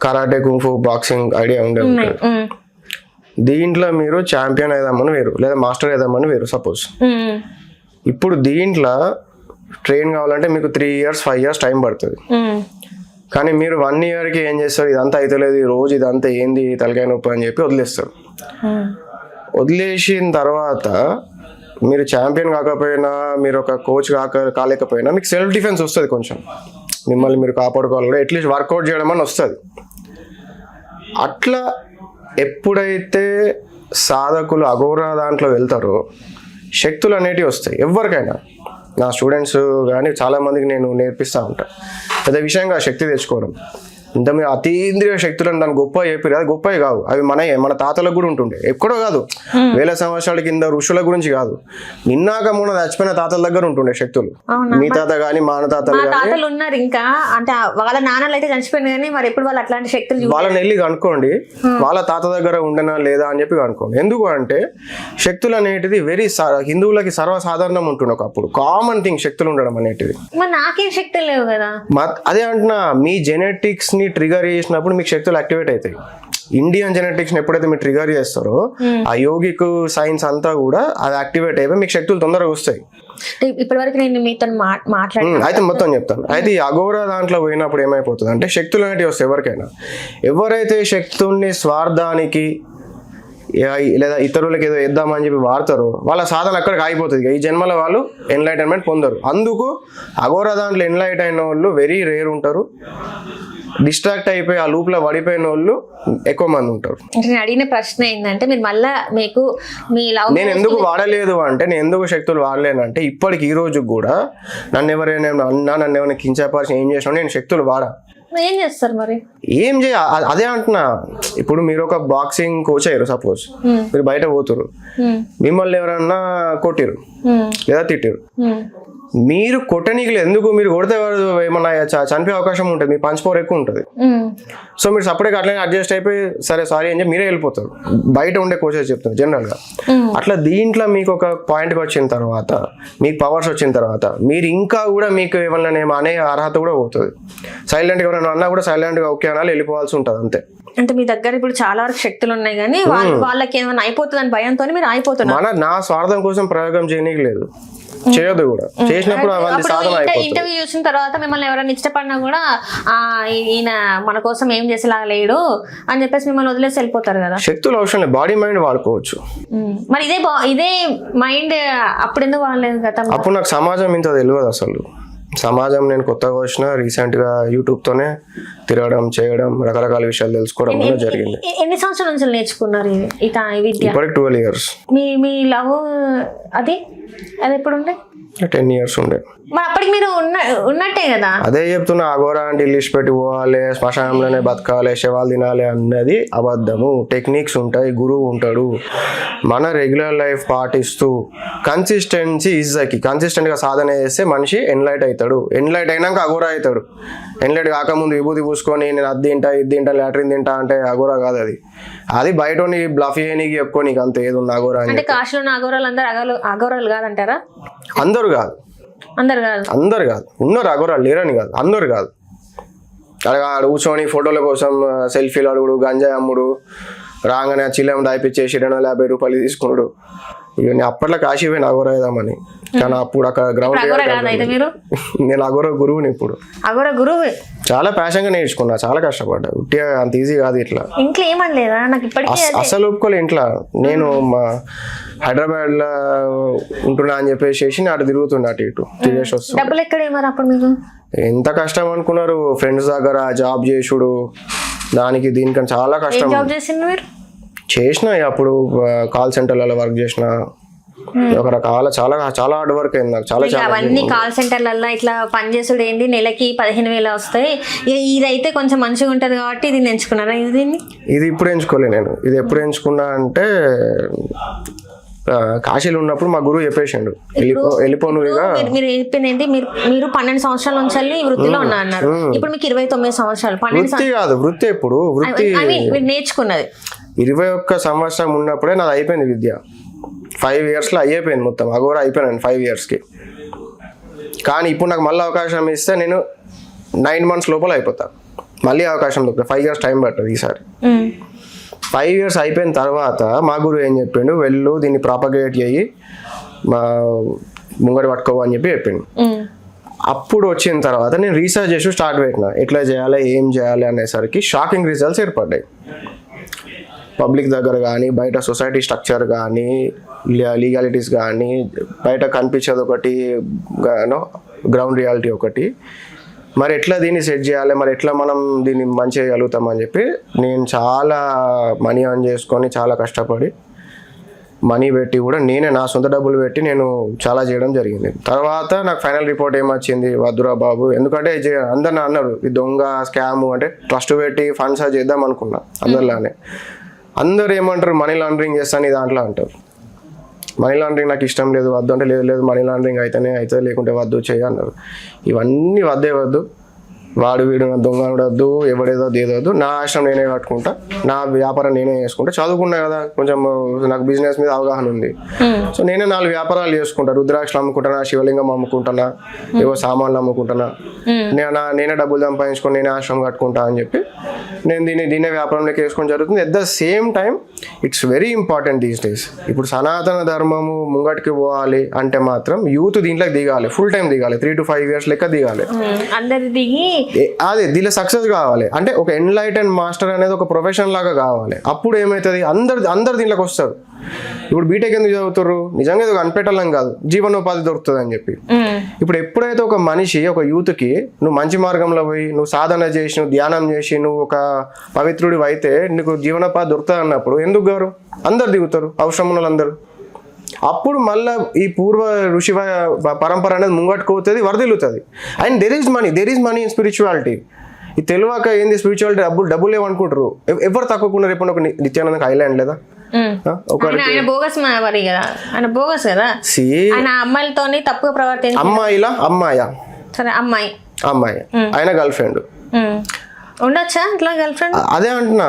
కరాటే కుంఫు బాక్సింగ్ ఐడియా ఉండే ఉంటుంది. దీంట్లో మీరు ఛాంపియన్ అయిదామని వేరు లేదా మాస్టర్ అయిదామని వేరు. సపోజ్ ఇప్పుడు దీంట్లో ట్రైన్ కావాలంటే మీకు 3 years 5 years టైం పడుతుంది. కానీ మీరు 1 yearకి ఏం చేస్తారు, ఇదంతా అవుతలేదు రోజు ఇదంతా ఏంది తలకాయ నొప్పి అని చెప్పి వదిలేస్తారు. వదిలేసిన తర్వాత మీరు ఛాంపియన్ కాకపోయినా మీరు ఒక కోచ్ కాలేకపోయినా మీకు సెల్ఫ్ డిఫెన్స్ వస్తుంది. కొంచెం మిమ్మల్ని మీరు కాపాడుకోవాలి కూడా అట్లీస్ట్ వర్కౌట్ చేయడం అని వస్తుంది. అట్లా ఎప్పుడైతే సాధకులు అఘోర దాంట్లో వెళ్తారో శక్తులు అనేటివి వస్తాయి ఎవరికైనా. నా స్టూడెంట్స్ కానీ చాలామందికి నేను నేర్పిస్తూ ఉంటాను. పెద్ద విషయంగా శక్తి తెచ్చుకోవడం ఇంత మీరు అతీంద్రియ శక్తులను దాన్ని గొప్ప చెప్పారు. అది గొప్పవి కావు, అవి మన తాతలకు కూడా ఉంటుండే. ఎక్కడో కాదు, వేల సంవత్సరాల కింద ఋషుల గురించి కాదు, నిన్నాక మొన్న చచ్చిపోయిన తాతల దగ్గర ఉంటుండే శక్తులు. మీ తాత గాని మా తాతలు ఉన్నారు ఇంకా, అంటే వాళ్ళ నాన్నలు అయితే చచ్చిపోయిన కానీ మరి ఎప్పుడు వాళ్ళు అట్లాంటి శక్తులు వాళ్ళని వెళ్ళి కనుక్కోండి, వాళ్ళ తాత దగ్గర ఉండనా లేదా అని చెప్పి కనుక్కోండి. ఎందుకు అంటే శక్తులు అనేటిది హిందువులకి సర్వసాధారణం ఉంటుండే. ఒకప్పుడు కామన్ థింగ్ శక్తులు ఉండడం అనేటిది. నాకేం శక్తులు లేవు కదా. అదే అంటున్నా, మీ జెనెటిక్స్ ని ట్రిగర్ చేసినప్పుడు మీకు శక్తులు యాక్టివేట్ అవుతాయి. ఇండియన్ జెనెటిక్స్ ఎప్పుడైతే మీరు ట్రిగర్ చేస్తారో ఆ యోగిక్ సైన్స్ అంతా కూడా అది యాక్టివేట్ అయిపోయి మీకు శక్తులు తొందరగా వస్తాయి. ఇప్పటి వరకు నేను మీతో అయితే మొత్తం చెప్తాను. అయితే ఈ అఘోర దాంట్లో పోయినప్పుడు ఏమైపోతుంది అంటే శక్తులు అనేవి వస్తాయి ఎవరికైనా. ఎవరైతే శక్తుల్ని స్వార్థానికి లేదా ఇతరులకు ఏదో ఇద్దామని చెప్పి వాడతారో వాళ్ళ సాధన అక్కడికి ఆగిపోతుంది. ఈ జన్మలో వాళ్ళు ఎన్లైటన్మెంట్ పొందరు. అందుకు అఘోర దాంట్లో ఎన్లైట్ అయిన వాళ్ళు వెరీ రేర్ ఉంటారు. డిస్ట్రాక్ట్ అయిపోయి ఆ లూప్ లో పడిపోయిన వాళ్ళు ఎక్కువ మంది ఉంటారు. నేను అడిగిన ప్రశ్న ఏంటంటే మీరు మళ్ళా మీకు మీ లవ్ నేను ఎందుకు వాడలేదు అంటే, నేను ఎందుకు శక్తులు వాడలేనంటే ఇప్పటికి ఈ రోజు కూడా నన్ను ఎవరైనా అన్నా, నన్ను ఎవరైనా కించపరిచి ఏం చేసినా నేను శక్తులు వాడా. ఏం చేస్తారు మరి? ఏం చేయ అదే అంటున్నా. ఇప్పుడు మీరు ఒక బాక్సింగ్ కోచ్ అయ్యారు సపోజ్, మీరు బయట పోతురు, మిమ్మల్ని ఎవరన్నా కొట్టిరు లేదా తిట్టిరు, మీరు కొట్టనీకి లేదు. ఎందుకు? మీరు కొడితే ఏమన్నా చనిపోయే అవకాశం ఉంటుంది, మీ పంచ్ పవర్ ఎక్కువ ఉంటుంది. సో మీరు సపరేట్గా అట్లనే అడ్జస్ట్ అయిపోయి సరే సారీ అని చెప్పి మీరే వెళ్ళిపోతారు. బయట ఉండే కోచెస్ చెప్తారు జనరల్గా. అట్లా దీంట్లో మీకు ఒక పాయింట్కి వచ్చిన తర్వాత, మీకు పవర్స్ వచ్చిన తర్వాత మీరు ఇంకా కూడా మీకు ఏమన్నా అనే అర్హత కూడా పోతుంది. సైలెంట్గా ఎవరైనా అన్నా కూడా సైలెంట్గా ఓకే అనాలి, వెళ్ళిపోవాల్సి ఉంటుంది అంతే. అంటే మీ దగ్గర ఇప్పుడు చాలా వరకు శక్తులు ఉన్నాయి కానీ వాళ్ళకి ఏమైనా అయిపోతుంది అని భయంతో మీరు అయిపోతున్నారు. నా స్వార్థం కోసం ప్రయోగం చేయనీకి లేదు, చేయదు కూడా. చేసినప్పుడు ఇంటర్వ్యూ చూసిన తర్వాత మిమ్మల్ని ఎవరైనా ఇష్టపడినా కూడా ఈయన మన కోసం ఏం చేసేలాగా లేడు అని చెప్పేసి మిమ్మల్ని వదిలేసి వెళ్ళిపోతారు కదా. శక్తులు అవసరం లేదు, బాడీ మైండ్ వాడుకోవచ్చు. మరి ఇదే మైండ్ అప్పుడు ఎందుకు వాడలేదు కదా? అప్పుడు నాకు సమాజం ఇంత తెలియదు అసలు. సమాజం నేను కొత్తగా వచ్చిన రీసెంట్ గా యూట్యూబ్ తోనే తిరగడం చేయడం రకరకాల విషయాలు తెలుసుకోవడం కూడా జరిగింది. ఎన్ని సంవత్సరాల నుంచి నేర్చుకున్నారు ఈ విద్య? ఇప్పటికి 12 years. మీ లవ్ అది ఎప్పుడు ఉండే? 10 years ఉండే. మరి అప్పటికి మీరు ఉన్నట్టే కదా. అదే చెప్తున్నా, అఘోర అంటే ఇల్లు పెట్టి పోవాలి, శ్మశానంలోనే బతకాలి, శవాలు తినాలి అన్నది అబద్ధము. టెక్నిక్స్ ఉంటాయి, గురువు ఉంటాడు. మన రెగ్యులర్ లైఫ్ పాటిస్తూ కన్సిస్టెన్సీ ఈజీకి కన్సిస్టెంట్గా సాధన చేస్తే మనిషి ఎన్లైట్ అవుతాడు. ఎన్లైట్ అయినాక అఘోర అవుతాడు. ఎన్లైట్ కాకముందు విభూతి పూసుకొని నేను అది తింటా ఇది తింటా లాట్రిన్ తింటా అంటే అఘోర కాదు. అది బయట బ్లఫ్ చేయనీకి చెప్పుకోనికి అంత ఏది ఉన్న అఘోర అంటే. కాశీలో ఉన్న అఘోరాలు అందరూ అఘోరాలు కాదంటారా? అందరు కాదు, అందరు కాదు. ఉన్నారు అఘోరాలు లేరని కాదు, అందరు కాదు. అలాగా కూర్చొని ఫోటోల కోసం సెల్ఫీలు అడుగుడు, గంజాయి అమ్ముడు, రాగానే చిల్లం దాయిపిచ్చేసి 250 రూపాయలు తీసుకున్నాడు. ఇక నేను అప్పట్లో కాశీ పోయిన అఘోర వేద్దామని, కానీ అప్పుడు అక్కడ గ్రౌండ్ నేను అఘోర గురువుని. ఇప్పుడు అఘోర గురువు చాలా ప్యాషన్గా నేర్చుకున్నా, చాలా కష్టపడ్డా. ఉట్టిగా అంత ఈజీ కాదు. ఇట్లా ఇంట్లో ఏమనలేదా? నాకు ఇప్పటికీ అసలు ఒప్పుకోలే ఇంట్లో. నేను మా హైదరాబాద్ లో ఉంటున్నా అని చెప్పేసి అటు తిరుగుతుండే, అటు ఇటు తిరిగేసి వస్తుంది. డబ్బులు ఎక్కడ మరి అప్పుడు మీకు? ఎంత కష్టం అనుకున్నారు? ఫ్రెండ్స్ దగ్గర జాబ్ చేసుడు, దానికి దీనికని చాలా కష్టం. జాబ్ చేసిండు మీరు? చేసిన అప్పుడు కాల్ సెంటర్లలో వర్క్ చేసిన, రకరకాల చాలా చాలా హార్డ్ వర్క్ అయింది నాకు. చాలా అవన్నీ కాల్ సెంటర్లలో ఇట్లా పనిచేసుడు ఏంటి, నెలకి 15,000 వస్తాయి. ఇదైతే కొంచెం మంచిగా ఉంటది కాబట్టి ఇది ఎంచుకున్నారా? ఇది ఇప్పుడు ఎంచుకోలే నేను. ఇది ఎప్పుడు ఎంచుకున్నా అంటే కాశీలో ఉన్నప్పుడు మా గురువు చెప్పేసిండు వెళ్ళిపో నువ్వు ఇక. మీరు చెప్పింది ఏంటి, మీరు 12 సంవత్సరాల నుంచి వెళ్ళి ఈ వృత్తిలో అన్నారు. ఇప్పుడు మీకు 29 సంవత్సరాలు. 12 వృత్తి కాదు, వృత్తి ఎప్పుడు వృత్తి మీరు నేర్చుకున్నది 21 సంవత్సరం ఉన్నప్పుడే నాది అయిపోయింది విద్య. 5 yearsలో అయిపోయింది మొత్తం. అఘోరా అయిపోయాను 5 yearsకి. కానీ ఇప్పుడు నాకు మళ్ళీ అవకాశం ఇస్తే నేను 9 months లోపల అయిపోతాను. మళ్ళీ అవకాశం దొరుకుతుంది. 5 years టైం పడుతుంది ఈసారి. 5 years అయిపోయిన తర్వాత మా గురువు ఏం చెప్పిండు, వెళ్ళు దీన్ని ప్రాపగేట్ చేయి, మా ముంగడి పట్టుకోవు అని చెప్పిండు. అప్పుడు వచ్చిన తర్వాత నేను రీసెర్చ్ చేసి స్టార్ట్ పెట్టిన, ఎట్లా చేయాలి ఏం చేయాలి అనేసరికి షాకింగ్ రిజల్ట్స్ ఏర్పడ్డాయి. పబ్లిక్ దగ్గర కానీ, బయట సొసైటీ స్ట్రక్చర్ కానీ, లీగాలిటీస్ కానీ, బయట కనిపించేది ఒకటి, గ్రౌండ్ రియాలిటీ ఒకటి. మరి ఎట్లా దీన్ని సెట్ చేయాలి, మరి ఎట్లా మనం దీన్ని మంచి చేయగలుగుతామని చెప్పి నేను చాలా మనీ అర్న్ చేసుకొని చాలా కష్టపడి మనీ పెట్టి కూడా నేనే నా సొంత డబ్బులు పెట్టి నేను చాలా చేయడం జరిగింది. తర్వాత నాకు ఫైనల్ రిపోర్ట్ ఏమొచ్చింది, వద్దురా బాబు, ఎందుకంటే అందరు అన్నారు ఈ దొంగ స్కామ్ అంటే ట్రస్ట్ పెట్టి ఫండ్స్ చేద్దాం అనుకున్నా. అందరిలానే అందరు ఏమంటారు, మనీ లాండరింగ్ చేస్తాను ఈ దాంట్లో అంటారు. మనీ లాండరింగ్ నాకు ఇష్టం లేదు, వద్దు అంటే లేదు మనీ లాండరింగ్ అయితేనే అవుతుంది, లేకుంటే వద్దు చేయ అన్నారు. ఇవన్నీ వద్దు, వాడు వీడు దొంగ వద్దు, ఎవడేదో ఏదొద్దు, నా ఆశ్రమం నేనే కట్టుకుంటా, నా వ్యాపారం నేనే చేసుకుంటా. చదువుకున్నా కదా, కొంచెం నాకు బిజినెస్ మీద అవగాహన ఉంది. సో నేనే 4 వ్యాపారాలు చేసుకుంటా. రుద్రాక్షలు అమ్ముకుంటానా, శివలింగం అమ్ముకుంటానా, ఏవో సామాన్లు అమ్ముకుంటానా, నేనే డబ్బులు సంపాదించుకొని నేనే ఆశ్రమం కట్టుకుంటా అని చెప్పి నేను దీన్నే వ్యాపారంలోకి వేసుకోవడం జరుగుతుంది. At the same time it's very important these days. ఇప్పుడు సనాతన ధర్మము ముంగటికి పోవాలి అంటే మాత్రం యూత్ దీంట్లోకి దిగాలి, ఫుల్ టైం దిగాలి, 3 to 5 years లెక్క దిగాలి. అందరు దిగి అదే దీనిలో సక్సెస్ కావాలి అంటే ఒక ఎన్లైటెన్ మాస్టర్ అనేది ఒక ప్రొఫెషన్ లాగా కావాలి. అప్పుడు ఏమవుతుంది, అందరు దీంట్లోకి వస్తారు. ఇప్పుడు బీటెక్ ఎందుకు చదువుతారు, నిజంగా ఇది కనిపెట్టాలని కాదు, జీవనోపాధి దొరుకుతుంది అని చెప్పి. ఇప్పుడు ఎప్పుడైతే ఒక మనిషి ఒక యూత్కి నువ్వు మంచి మార్గంలో పోయి నువ్వు సాధన చేసి నువ్వు ధ్యానం చేసి నువ్వు ఒక పవిత్రుడి అయితే నీకు జీవనోపాధి దొరుకుతుంది అన్నప్పుడు ఎందుకు గారు అందరు దిగుతారు, అవసరం ఉన్న వాళ్ళందరూ. అప్పుడు మళ్ళీ ఈ పూర్వ ఋషి పరంపర అనేది ముంగట్టుకోతుంది, వరదిల్లుతుంది. And there is money in spirituality. ఈ తెలియక ఏంది స్పిరిచువాలిటీ, డబ్బులు లేవనుకుంటారు. ఎవరు తక్కువకుండా రేపు ఒక నిత్యానందకి ఐలాండ్ లేదా, ఆయన బోగస్ కదా, ఆయన బోగస్ కదా, ఆయన అమ్మాయిలతో తప్పుగా ప్రవర్తించి అమ్మాయా సరే అమ్మాయి ఆయన గర్ల్ ఫ్రెండ్ ఉండొచ్చా ఇట్లా గర్ల్ ఫ్రెండ్? అదే అంటున్నా,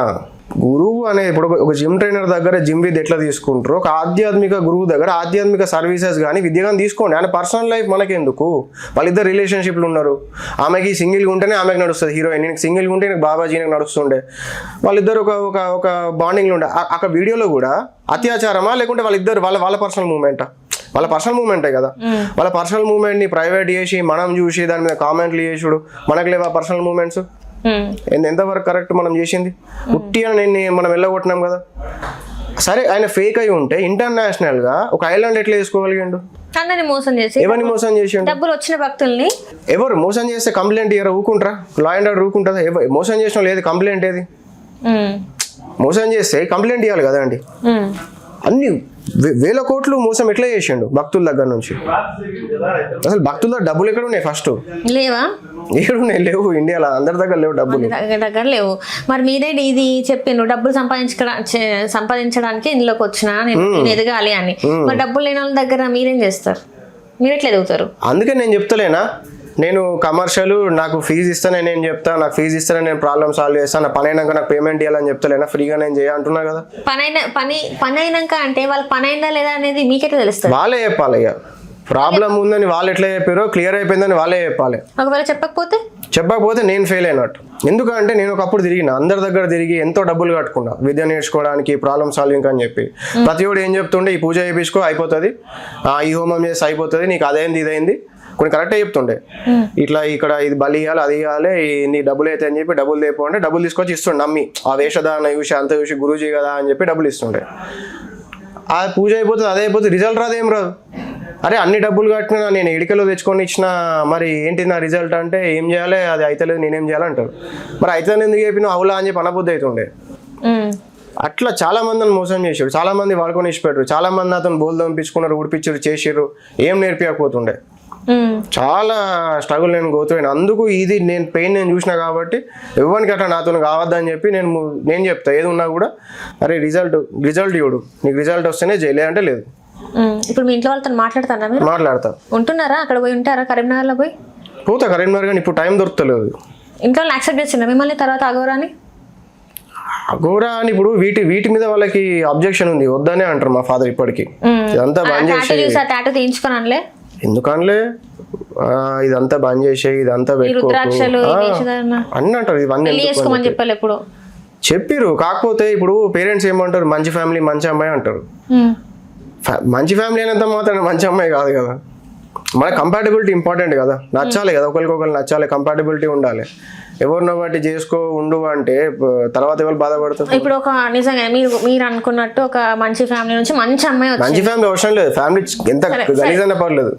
గురువు అనే ఇప్పుడు ఒక జిమ్ ట్రైనర్ దగ్గర జిమ్ విద్య ఎట్లా తీసుకుంటారో ఒక ఆధ్యాత్మిక గురువు దగ్గర ఆధ్యాత్మిక సర్వీసెస్ కానీ విద్య కానీ తీసుకోండి. ఆయన పర్సనల్ లైఫ్ మనకెందుకు, వాళ్ళిద్దరు రిలేషన్షిప్లు ఉన్నారు. ఆమెకి సింగిల్గా ఉంటేనే ఆమెకు నడుస్తుంది హీరోయిన్, నీకు సింగిల్గా ఉంటే నీకు బాబాజీ నాకు నడుస్తుండే. వాళ్ళిద్దరు ఒక బాండింగ్లో ఉండే. అక్కడ వీడియోలో కూడా అత్యాచారమా లేకుంటే వాళ్ళ పర్సనల్ మూమెంటా? వాళ్ళ పర్సనల్ మూమెంటే కదా. వాళ్ళ పర్సనల్ మూమెంట్ని ప్రైవేట్ చేసి మనం చూసి దాని మీద కామెంట్లు చేసుడు, మనకు లేవా పర్సనల్ మూమెంట్స్? ఎంతవరకు కరెక్ట్ మనం చేసింది? ఉట్టి అని మనం వెళ్ళగొట్టినాం కదా. సరే ఆయన ఫేక్ అయి ఉంటే ఇంటర్నేషనల్ గా ఒక ఐలాండ్ ఎట్లా వేసుకోగలిగాడు? అందరిని మోసం చేసి, ఎవరిని మోసం చేసి, డబ్బులు వచ్చిన భక్తుల్ని. ఎవరు మోసం చేస్తే కంప్లైంట్ ఇయ్యరా, ఊకుంటారా? లా అండ్ ఆర్డర్ ఊకుంటుందా? మోసం చేసిన లేదు కంప్లైంట్ ఏది? మోసం చేస్తే కంప్లైంట్ ఇవ్వాలి కదా అండి. అన్ని వేల కోట్లు మోసం ఎట్లా చేసిండు భక్తుల దగ్గర నుంచి? అసలు భక్తుల డబ్బులు ఎక్కడ ఉన్నాయి? ఫస్ట్ లేవా? ఏడున్నాయి? లేవు. ఇండియాలో అందరి దగ్గర లేవు డబ్బులు, దగ్గర లేవు. మరి మీరే ఇది చెప్పిండ్రు, డబ్బులు సంపాదించడానికి ఇందులోకి వచ్చినా నేను ఎదగాలి అని. మరి డబ్బులు లేని వాళ్ళ దగ్గర మీరేం చేస్తారు? మీరు ఎట్లా ఎదుగుతారు? అందుకే నేను చెప్తలేనా, నేను కమర్షియల్ నాకు ఫీజు ఇస్తానే నేను చెప్తా, నాకు ఫీజు ఇస్తానే నేను ప్రాబ్లమ్ సాల్వ్ చేస్తాను, పని అయినాక నాకు పేమెంట్ ఇవ్వాలని చెప్తలేనా, ఫ్రీగా నేను చేయంటున్నా కదా. పని అయినాక అంటే వాళ్ళకి పని అయిందా లేదా అనేది మీకెట్లా తెలుస్తుంది? వాళ్ళే చెప్పాలి. ఇక ప్రాబ్లం ఉందని వాళ్ళు ఎట్లా చెప్పారో, క్లియర్ అయిపోయిందని వాళ్ళే చెప్పాలి. ఒకవేళ చెప్పకపోతే నేను ఫెయిల్ అయినట్టు. ఎందుకంటే నేను ఒకప్పుడు తిరిగిన అందరి దగ్గర తిరిగి ఎంతో డబ్బులు కట్టుకున్నా విద్య నేర్చుకోవడానికి, ప్రాబ్లమ్ సాల్వింగ్ అని చెప్పి. ప్రతి ఒడు ఏం చెప్తుండే, ఈ పూజ చేయించుకో అయిపోతుంది, ఈ హోమం చేసి అయిపోతుంది, నీకు అదైంది ఇదైంది. కొన్ని కరెక్టే చెప్తుండే, ఇట్లా ఇక్కడ ఇది బలి ఇవ్వాలి అది ఇవ్వాలి నీ డబ్బులు అయితే అని చెప్పి డబ్బులు తెపోంటే డబ్బులు తీసుకొచ్చి ఇస్తుండే. నమ్మి ఆ వేషధారణ చూసి అంత చూసి గురూజీ కదా అని చెప్పి డబ్బులు ఇస్తుండే. ఆ పూజ అయిపోతుంది, అదే అయిపోతుంది, రిజల్ట్ రాదు, ఏం రాదు. అరే అన్ని డబ్బులు కట్టినా నేను ఇడికలో తెచ్చుకొని ఇచ్చిన, మరి ఏంటి నా రిజల్ట్ అంటే ఏం చేయాలి, అది అయితలేదు నేనేం చేయాలంటారు. మరి అయితే ఎందుకు చెప్పిన అవులా అని చెప్పి అనబుద్ధి అవుతుండే. అట్లా చాలా మందిని మోసం చేసాడు, చాలా మంది వాడుకొని ఇచ్చిపెట్టారు, చాలా మంది అతను బోల్ పంపించుకున్నారు, ఉడిపించారు, చేసారు, ఏం నేర్పించకపోతుండే. చాలా స్ట్రగుల్ నేను గోతుపోయినా. అందుకు ఇది నేను పెయిన్ నేను చూసినా కాబట్టి ఎవరికి అట్లా నాతో కావద్దని చెప్పి నేను చెప్తా, ఏది ఉన్నా కూడా అరే రిజల్ట్ చూడు, నీకు రిజల్ట్ వస్తేనే చేయలే అంటే లేదు. ఇప్పుడు మీ ఇంట్లో వాళ్ళతో మాట్లాడతారా మీరు? మాట్లాడతా. ఉంటున్నారా అక్కడ పోయి? ఉంటారా కరీంనగర్లో పోయి? పోతా కరీంనగర్, కానీ ఇప్పుడు టైం దొరుకుతలేదు. ఇంట్లో యాక్సెప్ట్ చేసిందా మిమ్మల్ని తర్వాత అఘోరాని? అఘోరా అని ఇప్పుడు వీటి మీద వాళ్ళకి అబ్జెక్షన్ ఉంది, వద్దనే అంటారు మా ఫాదర్ ఇప్పటికి. ఇదంతా బంద్ చేసి టాటూ తీయించుకొని అనలే? ఎందుకనలే, ఇదంతా బంద్ చేసే, ఇదంతా రుద్రాక్షలు అన్ని అంటారు. ఇవన్నీ చేసుకోమని చెప్పాలి ఎప్పుడు చెప్పిరు. కాకపోతే ఇప్పుడు పేరెంట్స్ ఏమంటారు, మంచి ఫ్యామిలీ మంచి అమ్మాయి అంటారు. మంచి ఫ్యామిలీ అనేంత మాత్రం మంచి అమ్మాయి కాదు కదా. మన కంపాటబిలిటీ ఇంపార్టెంట్ కదా, నచ్చాలి కదా, ఒకరికొకరు నచ్చాలి, కంపాటబిలిటీ ఉండాలి. ఎవరినో బట్టి చేసుకో ఉండు అంటే తర్వాత ఎవరు బాధపడతారు? ఇప్పుడు ఒక నిజంగా మీరు అనుకున్నట్టు ఒక మంచి ఫ్యామిలీ నుంచి మంచి అమ్మాయి వచ్చింది. మంచి ఫ్యామిలీ అవసరం లేదు, ఫ్యామిలీ ఎంత గలీజైనా పర్లేదు,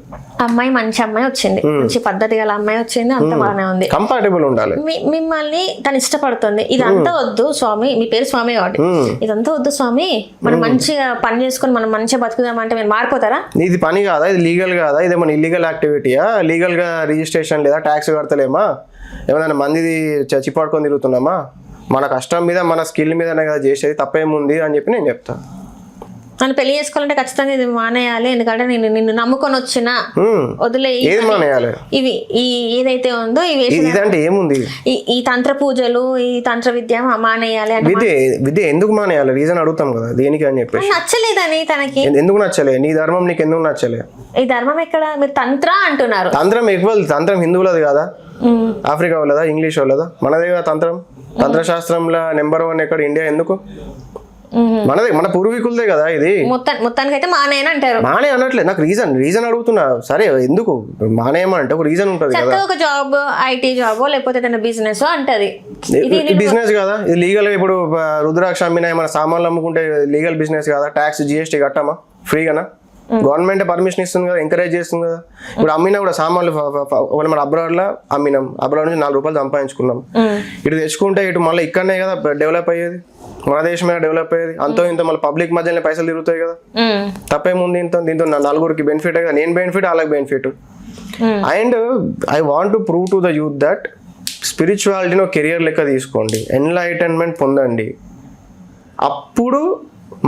అమ్మాయి మంచి అమ్మాయి వచ్చింది, మంచి పద్ధతి గల అమ్మాయి వచ్చింది, అంత బాగానే ఉంది, కంపాటబుల్ ఉండాలి. మిమ్మల్ని తను ఇష్టపడుతుంది. ఇదంతా వద్దు స్వామి, మీ పేరు స్వామి కాబట్టి ఇదంతా వద్దు స్వామి, మనం మంచిగా పని చేసుకొని మనం మంచిగా బతుకుదామంటే మీరు మారిపోతారా? ఇది పని కాదా, ఇది లీగల్ కాదా, ఇదేమన్నా ఇల్లీగల్ యాక్టివిటీయా, లీగల్ గా రిజిస్ట్రేషన్ లేదా, ట్యాక్స్ కడతలేమా, ఏమైనా మందిది చిప్పాడుకొని తిరుగుతున్నామా, మన కష్టం మీద మన స్కిల్ మీద కదా చేసేది, తప్పేముంది అని చెప్పి నేను చెప్తాను. నన్ను పెళ్లి చేసుకోవాలంటే ఖచ్చితంగా ఇది మానేయాలి, ఎందుకంటే నేను నిన్ను నమ్ముకొని వచ్చిన వదిలే ఇవి ఏదైతే ఉందో ఇదంటే ఏముంది, ఈ తంత్ర పూజలు, ఈ తంత్ర విద్య మానేయాలి. విద్య ఎందుకు మానేయాలి, రీజన్ అడుగుతాం కదా, దేనికి అని చెప్పి. నచ్చలేదని తనకి. ఎందుకు నచ్చలే, నీ ధర్మం నీకు ఎందుకు నచ్చలే? ఈ ధర్మం ఎక్కడ, మీరు తంత్ర అంటున్నారు. తంత్రం ఎక్కువ, తంత్రం హిందువులది కదా, ఆఫ్రికా వాళ్ళదా, ఇంగ్లీష్ వాళ్ళదా, మనదే కదా తంత్రం. తంత్రశాస్త్రంలో నెంబర్ 1 ఎక్కడ, ఇండియా. ఎందుకు? మనదే, మన పూర్వీకులదే కదా ఇది. మొత్తానికి అయితే మానే అంటారు. మానే అనట్లేదు, నాకు రీజన్ అడుగుతున్నా. సరే ఎందుకు మానేయమంటే ఒక రీజన్ ఉంటుంది కదా. ఒక జాబ్, ఐటీ జాబ్ లేకపోతే బిజినెస్ అంటది. బిజినెస్ కదా ఇది, లీగల్. ఇప్పుడు రుద్రాక్ష అమ్మినా మన సామాన్లు అమ్ముకుంటే లీగల్ బిజినెస్ కదా, ట్యాక్స్ జిఎస్టీ కట్టామా ఫ్రీగానా? గవర్నమెంట్ పర్మిషన్ ఇస్తుంది కదా, ఎంకరేజ్ చేస్తుంది కదా. ఇప్పుడు అమ్మినా కూడా సామాన్లు ఒకవేళ మన అబ్రాడ్ లో అమ్మినాం, అబ్రాడ్ నుంచి 4 రూపాయలు సంపాదించుకున్నాం, ఇటు తెచ్చుకుంటే ఇటు మళ్ళీ ఇక్కడనే కదా డెవలప్ అయ్యేది, మన దేశమే డెవలప్ అయ్యేది. అంతో ఇంత మళ్ళీ పబ్లిక్ మధ్యలో పైసలు తిరుగుతాయి కదా, తప్పేముంది. దీంతో నలుగురికి బెనిఫిట్ కదా, నేను బెనిఫిట్, వాళ్ళకి benefit. And I want to prove to the youth that స్పిరిచువాలిటీని ఒక కెరియర్ లెక్క తీసుకోండి, ఎన్లైటన్మెంట్ పొందండి, అప్పుడు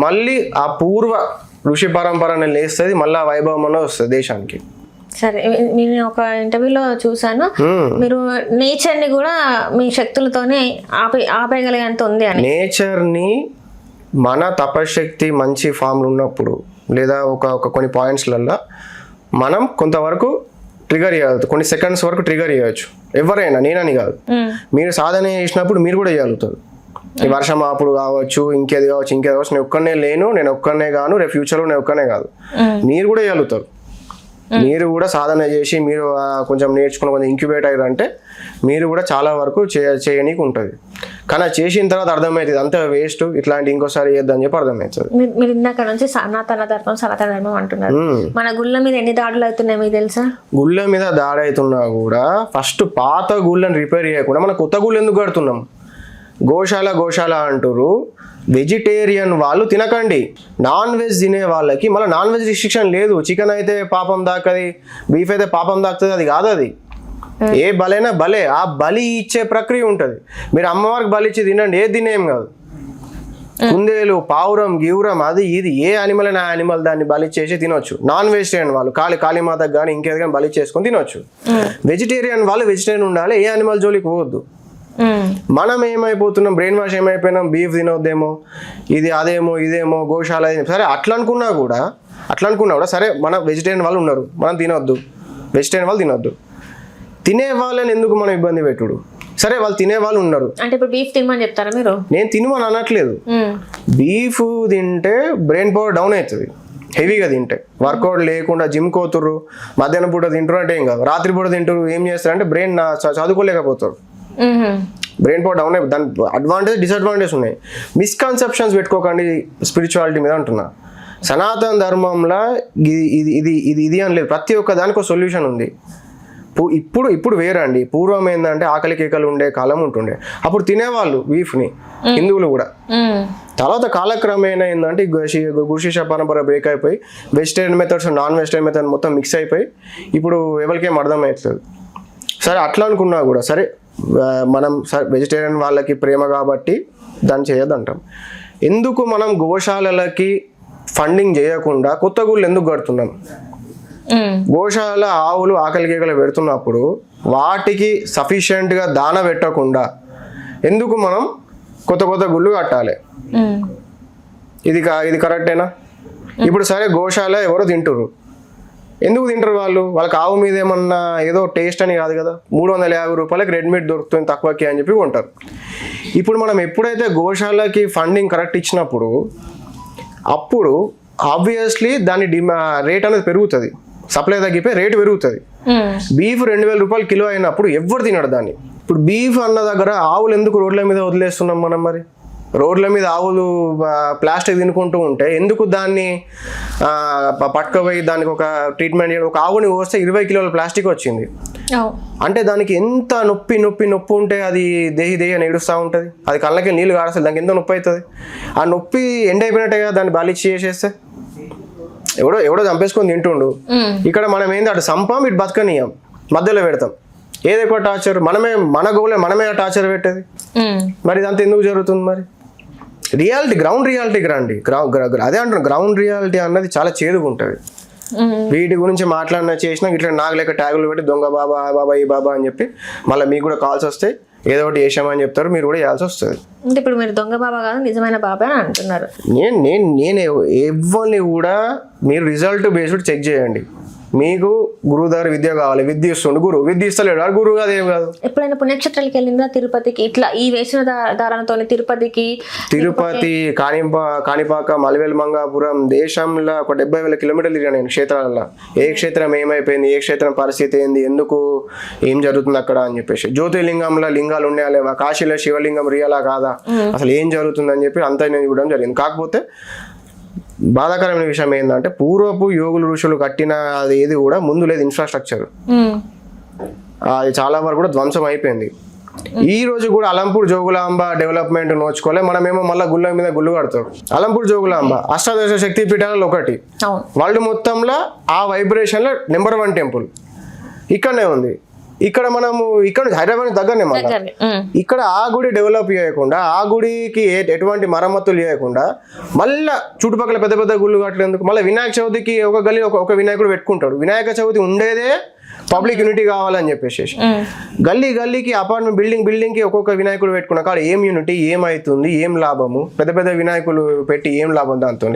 మళ్ళీ ఆ పూర్వ ఋషి పరంపరని లేస్తుంది, మళ్ళీ వైభవం అనేది వస్తుంది దేశానికి. సరే, నేను ఒక ఇంటర్వ్యూలో చూసాను, మీరు నేచర్ ని కూడా మీ శక్తులతోనే ఆపేయగలిగేంత ఉంది అని. నేచర్ ని మన తపశక్తి మంచి ఫామ్ ఉన్నప్పుడు, లేదా ఒక కొన్ని పాయింట్స్లలో మనం కొంతవరకు ట్రిగర్ చేయగలుగుతాం, కొన్ని సెకండ్స్ వరకు ట్రిగర్ చేయవచ్చు. ఎవరైనా, నేనని కాదు, మీరు సాధన చేసినప్పుడు మీరు కూడా చేయగలుగుతారు. ఈ వర్షం అప్పుడు కావచ్చు, ఇంకేది కావచ్చు, నేను ఒక్కనే లేను, నేను ఒక్కనే కాను, రేపు ఫ్యూచర్లో నేను ఒక్కనే కాదు, మీరు కూడా చేయగలుగుతారు. మీరు కూడా సాధన చేసి మీరు కొంచెం నేర్చుకుని కొంచెం ఇంక్యుబేట్ అయ్యారంటే మీరు కూడా చాలా వరకు చేయనీకి ఉంటుంది. కానీ చేసిన తర్వాత అర్థమవుతుంది అంత వేస్ట్, ఇట్లాంటి ఇంకోసారి చేద్దని చెప్పి అర్థమవుతుంది. మీరు ఇందాక నుంచి సనాతన ధర్మం అంటున్నారు. మన గుళ్ళ మీద ఎన్ని దాడులు అవుతున్నాయి మీకు తెలుసా? గుళ్ళ మీద దాడి అవుతున్నా కూడా ఫస్ట్ పాత గుళ్ళని రిపేర్ చేయకుండా మనం కొత్త గుళ్ళు ఎందుకు కడుతున్నాం? గోశాల అంటారు, వెజిటేరియన్ వాళ్ళు తినకండి, నాన్ వెజ్ తినే వాళ్ళకి మళ్ళీ నాన్ వెజ్ రిస్ట్రిక్షన్ లేదు. చికెన్ అయితే పాపం దాకది, బీఫ్ అయితే పాపం దాకుతుంది, అది కాదు. అది ఏ బలైనా బలే, ఆ బలి ఇచ్చే ప్రక్రియ ఉంటుంది. మీరు అమ్మవారికి బలి ఇచ్చి తినండి, ఏది తినేం కాదు. కుందేలు, పావురం, గివురం, అది ఇది ఏ యానిమల్ అయినా యానిమల్ దాన్ని బలి చేసి తినొచ్చు. నాన్ వెజిటేరియన్ వాళ్ళు కాళీమాతకు కానీ ఇంకేది కానీ బలి చేసుకొని తినొచ్చు. వెజిటేరియన్ వాళ్ళు వెజిటేరియన్ ఉండాలి, ఏ యానిమల్ జోలికి పోవద్దు. మనం ఏమైపోతున్నాం, బ్రెయిన్ వాష్ ఏమైపోయినాం, బీఫ్ తినొద్దేమో, ఇది అదేమో ఇదేమో గోశాల. సరే అట్లా అనుకున్నా కూడా సరే మన వెజిటేరియన్ వాళ్ళు ఉన్నారు, మనం తినొద్దు, వెజిటేరియన్ వాళ్ళు తినొద్దు. తినే వాళ్ళని ఎందుకు మనం ఇబ్బంది పెట్టుడు? సరే వాళ్ళు తినే వాళ్ళు ఉన్నారు అంటే ఇప్పుడు బీఫ్ తినమని చెప్తారా మీరు? నేను తినమని అనట్లేదు. బీఫ్ తింటే బ్రెయిన్ పవర్ డౌన్ అవుతుంది హెవీగా తింటే. వర్కౌట్ లేకుండా జిమ్ కోతుర్రు, మధ్యాహ్నం పూట తింటారు అంటే ఏం కాదు, రాత్రి పూట తింటారు, ఏం చేస్తారంటే బ్రెయిన్ చదువుకోలేకపోతారు, బ్రెయిన్ పవర్ డౌన్ అయిపోయి. దాని అడ్వాంటేజ్ డిసడ్వాంటేజ్ ఉన్నాయి. మిస్కన్సెప్షన్స్ పెట్టుకోకండి స్పిరిచువాలిటీ మీద అంటున్నా. సనాతన ధర్మంలో ఇది అని లేదు, ప్రతి ఒక్క దానికి ఒక సొల్యూషన్ ఉంది. ఇప్పుడు వేరండి. పూర్వం ఏంటంటే ఆకలి కేకలు ఉండే కాలం ఉంటుండే, అప్పుడు తినేవాళ్ళు బీఫ్ని హిందువులు కూడా. తర్వాత కాలక్రమేణా ఏంటంటే గురు శిష్య పరంపర బ్రేక్ అయిపోయి vegetarian methods non vegetarian method మొత్తం మిక్స్ అయిపోయి ఇప్పుడు ఎవరికేం అర్థమవుతుంది. సరే అట్లా అనుకున్నా కూడా సరే మనం వెజిటేరియన్ వాళ్ళకి ప్రేమ కాబట్టి దాన్ని చేయొద్దంటాం. ఎందుకు మనం గోశాలలకి ఫండింగ్ చేయకుండా కొత్త గుళ్ళు ఎందుకు కడుతున్నాం? గోశాల ఆవులు ఆకలి కేకలు పెడుతున్నప్పుడు వాటికి సఫిషియెంట్గా దాన పెట్టకుండా ఎందుకు మనం కొత్త కొత్త గుళ్ళు కట్టాలి? ఇది కరెక్టేనా? ఇప్పుడు సరే గోశాల ఎవరో తింటారు, ఎందుకు తింటారు వాళ్ళు? వాళ్ళకి ఆవు మీద ఏమన్నా ఏదో టేస్ట్ అని కాదు కదా, 350 రూపాయలకి రెడ్ మీట్ దొరుకుతుంది తక్కువకి అని చెప్పి కొంటారు. ఇప్పుడు మనం ఎప్పుడైతే గోశాలకి ఫండింగ్ కరెక్ట్ ఇచ్చినప్పుడు అప్పుడు ఆబ్వియస్లీ దాని రేట్ అనేది పెరుగుతుంది, సప్లై తగ్గిపోయి రేటు పెరుగుతుంది. బీఫ్ 2000 రూపాయలు కిలో అయినప్పుడు ఎవరు తినడు దాన్ని. ఇప్పుడు బీఫ్ అన్న దగ్గర ఆవులు ఎందుకు రోడ్ల మీద వదిలేస్తున్నాం మనం? మరి రోడ్ల మీద ఆవులు ప్లాస్టిక్ తినుకుంటూ ఉంటే ఎందుకు దాన్ని పట్టుకుపోయి దానికి ఒక ట్రీట్మెంట్ చేయడం? ఒక ఆవుని కోస్తే 20 కిలోల ప్లాస్టిక్ వచ్చింది అంటే దానికి ఎంత నొప్పి ఉంటే అది దేహి అని ఏడుస్తూ ఉంటుంది. అది కళ్ళకి నీళ్ళు కారుస్తుంది, దానికి ఎంత నొప్పి అవుతుంది. ఆ నొప్పి ఎండ్ అయిపోయినట్టే కదా దాన్ని బాలిచ్చి చేసేస్తే. ఎవడో చంపేసుకొని తింటుండు. ఇక్కడ మనం ఏంది అటు సంపం ఇటు బతకనియం మధ్యలో పెడతాం. ఏది ఎక్కువ టార్చర్? మన గోలే మనమే టార్చర్ పెట్టేది. మరి ఇదంతా ఎందుకు జరుగుతుంది? మరి గ్రౌండ్ రియాలిటీకి రండి. అదే అంటున్నాను, గ్రౌండ్ రియాలిటీ అన్నది చాలా చేదుగా ఉంటుంది. వీటి గురించి మాట్లాడినా చేసినా ఇట్లా నాకు లేక ట్యాగులు పెట్టి దొంగ బాబా ఈ బాబా అని చెప్పి మళ్ళీ మీకు కూడా కాల్స్ వస్తాయి, ఏదో ఒకటి చేసామని చెప్తారు, మీరు కూడా చేయాల్సి వస్తుంది. అంటే ఇప్పుడు మీరు దొంగ బాబా కాదు నిజమైన బాబా అని అంటున్నారు. నేను ఎవరిని కూడా మీరు రిజల్ట్ బేస్డ్ చెక్ చేయండి. మీకు గురువు దగ్గర విద్య కావాలి, విద్య ఇస్తుండు, విద్య ఇస్తలేడు, ఆ గురువు కాదు ఏం కాదు. ఎప్పుడైనా పుణ్యక్షేత్రాలకి వెళ్ళిందా? తిరుపతికి ఇట్లా ఈ వేసిన దారంతో తిరుపతి, కాణిపాక, మలివేల్ మంగాపురం, దేశంలో ఒక 70,000 కిలోమీటర్లు తిరిగాను నేను క్షేత్రాలలో. ఏ క్షేత్రం ఏమైపోయింది, ఏ క్షేత్రం పరిస్థితి ఏంది, ఎందుకు ఏం జరుగుతుంది అక్కడ అని చెప్పేసి. జ్యోతిర్లింగంలో లింగాలు ఉన్నాయా లేవా, కాశీలో శివలింగం రియలా కాదా, అసలు ఏం జరుగుతుంది అని చెప్పి అంతా నేను చూడడం జరిగింది. కాకపోతే బాధాకరమైన విషయం ఏంటంటే పూర్వపు యోగులు ఋషులు కట్టిన అది ఏది కూడా ముందు లేదు ఇన్ఫ్రాస్ట్రక్చర్. అది చాలా వరకు కూడా ధ్వంసం అయిపోయింది. ఈ రోజు కూడా అలంపూర్ జోగులాంబ డెవలప్మెంట్ నోచుకోలే, మనమేమో మళ్ళీ గుళ్ళ మీద గుళ్ళు కడతారు. అలంపూర్ జోగులాంబ అష్టాదశ శక్తి పీఠాలలో ఒకటి, వరల్డ్ మొత్తంలో ఆ వైబ్రేషన్లో నెంబర్ 1 టెంపుల్ ఇక్కడనే ఉంది. ఇక్కడ మనము ఇక్కడ హైదరాబాద్ దగ్గరనే మళ్ళీ ఇక్కడ ఆ గుడి డెవలప్ చేయకుండా, ఆ గుడికి ఎటువంటి మరమ్మతులు చేయకుండా మళ్ళీ చుట్టుపక్కల పెద్ద పెద్ద గుళ్ళు కట్టలేందుకు? మళ్ళీ వినాయక చవితికి ఒక గల్లీ ఒక వినాయకుడు పెట్టుకుంటాడు. వినాయక చవితి ఉండేదే పబ్లిక్ యూనిటీ కావాలని చెప్పేసి గల్లీకి అపార్ట్మెంట్ బిల్డింగ్కి ఒక్కొక్క వినాయకుడు పెట్టుకున్నా కాదు ఏం యూనిటీ, ఏమవుతుంది, ఏం లాభము? పెద్ద పెద్ద వినాయకులు పెట్టి ఏం లాభం దాంతో?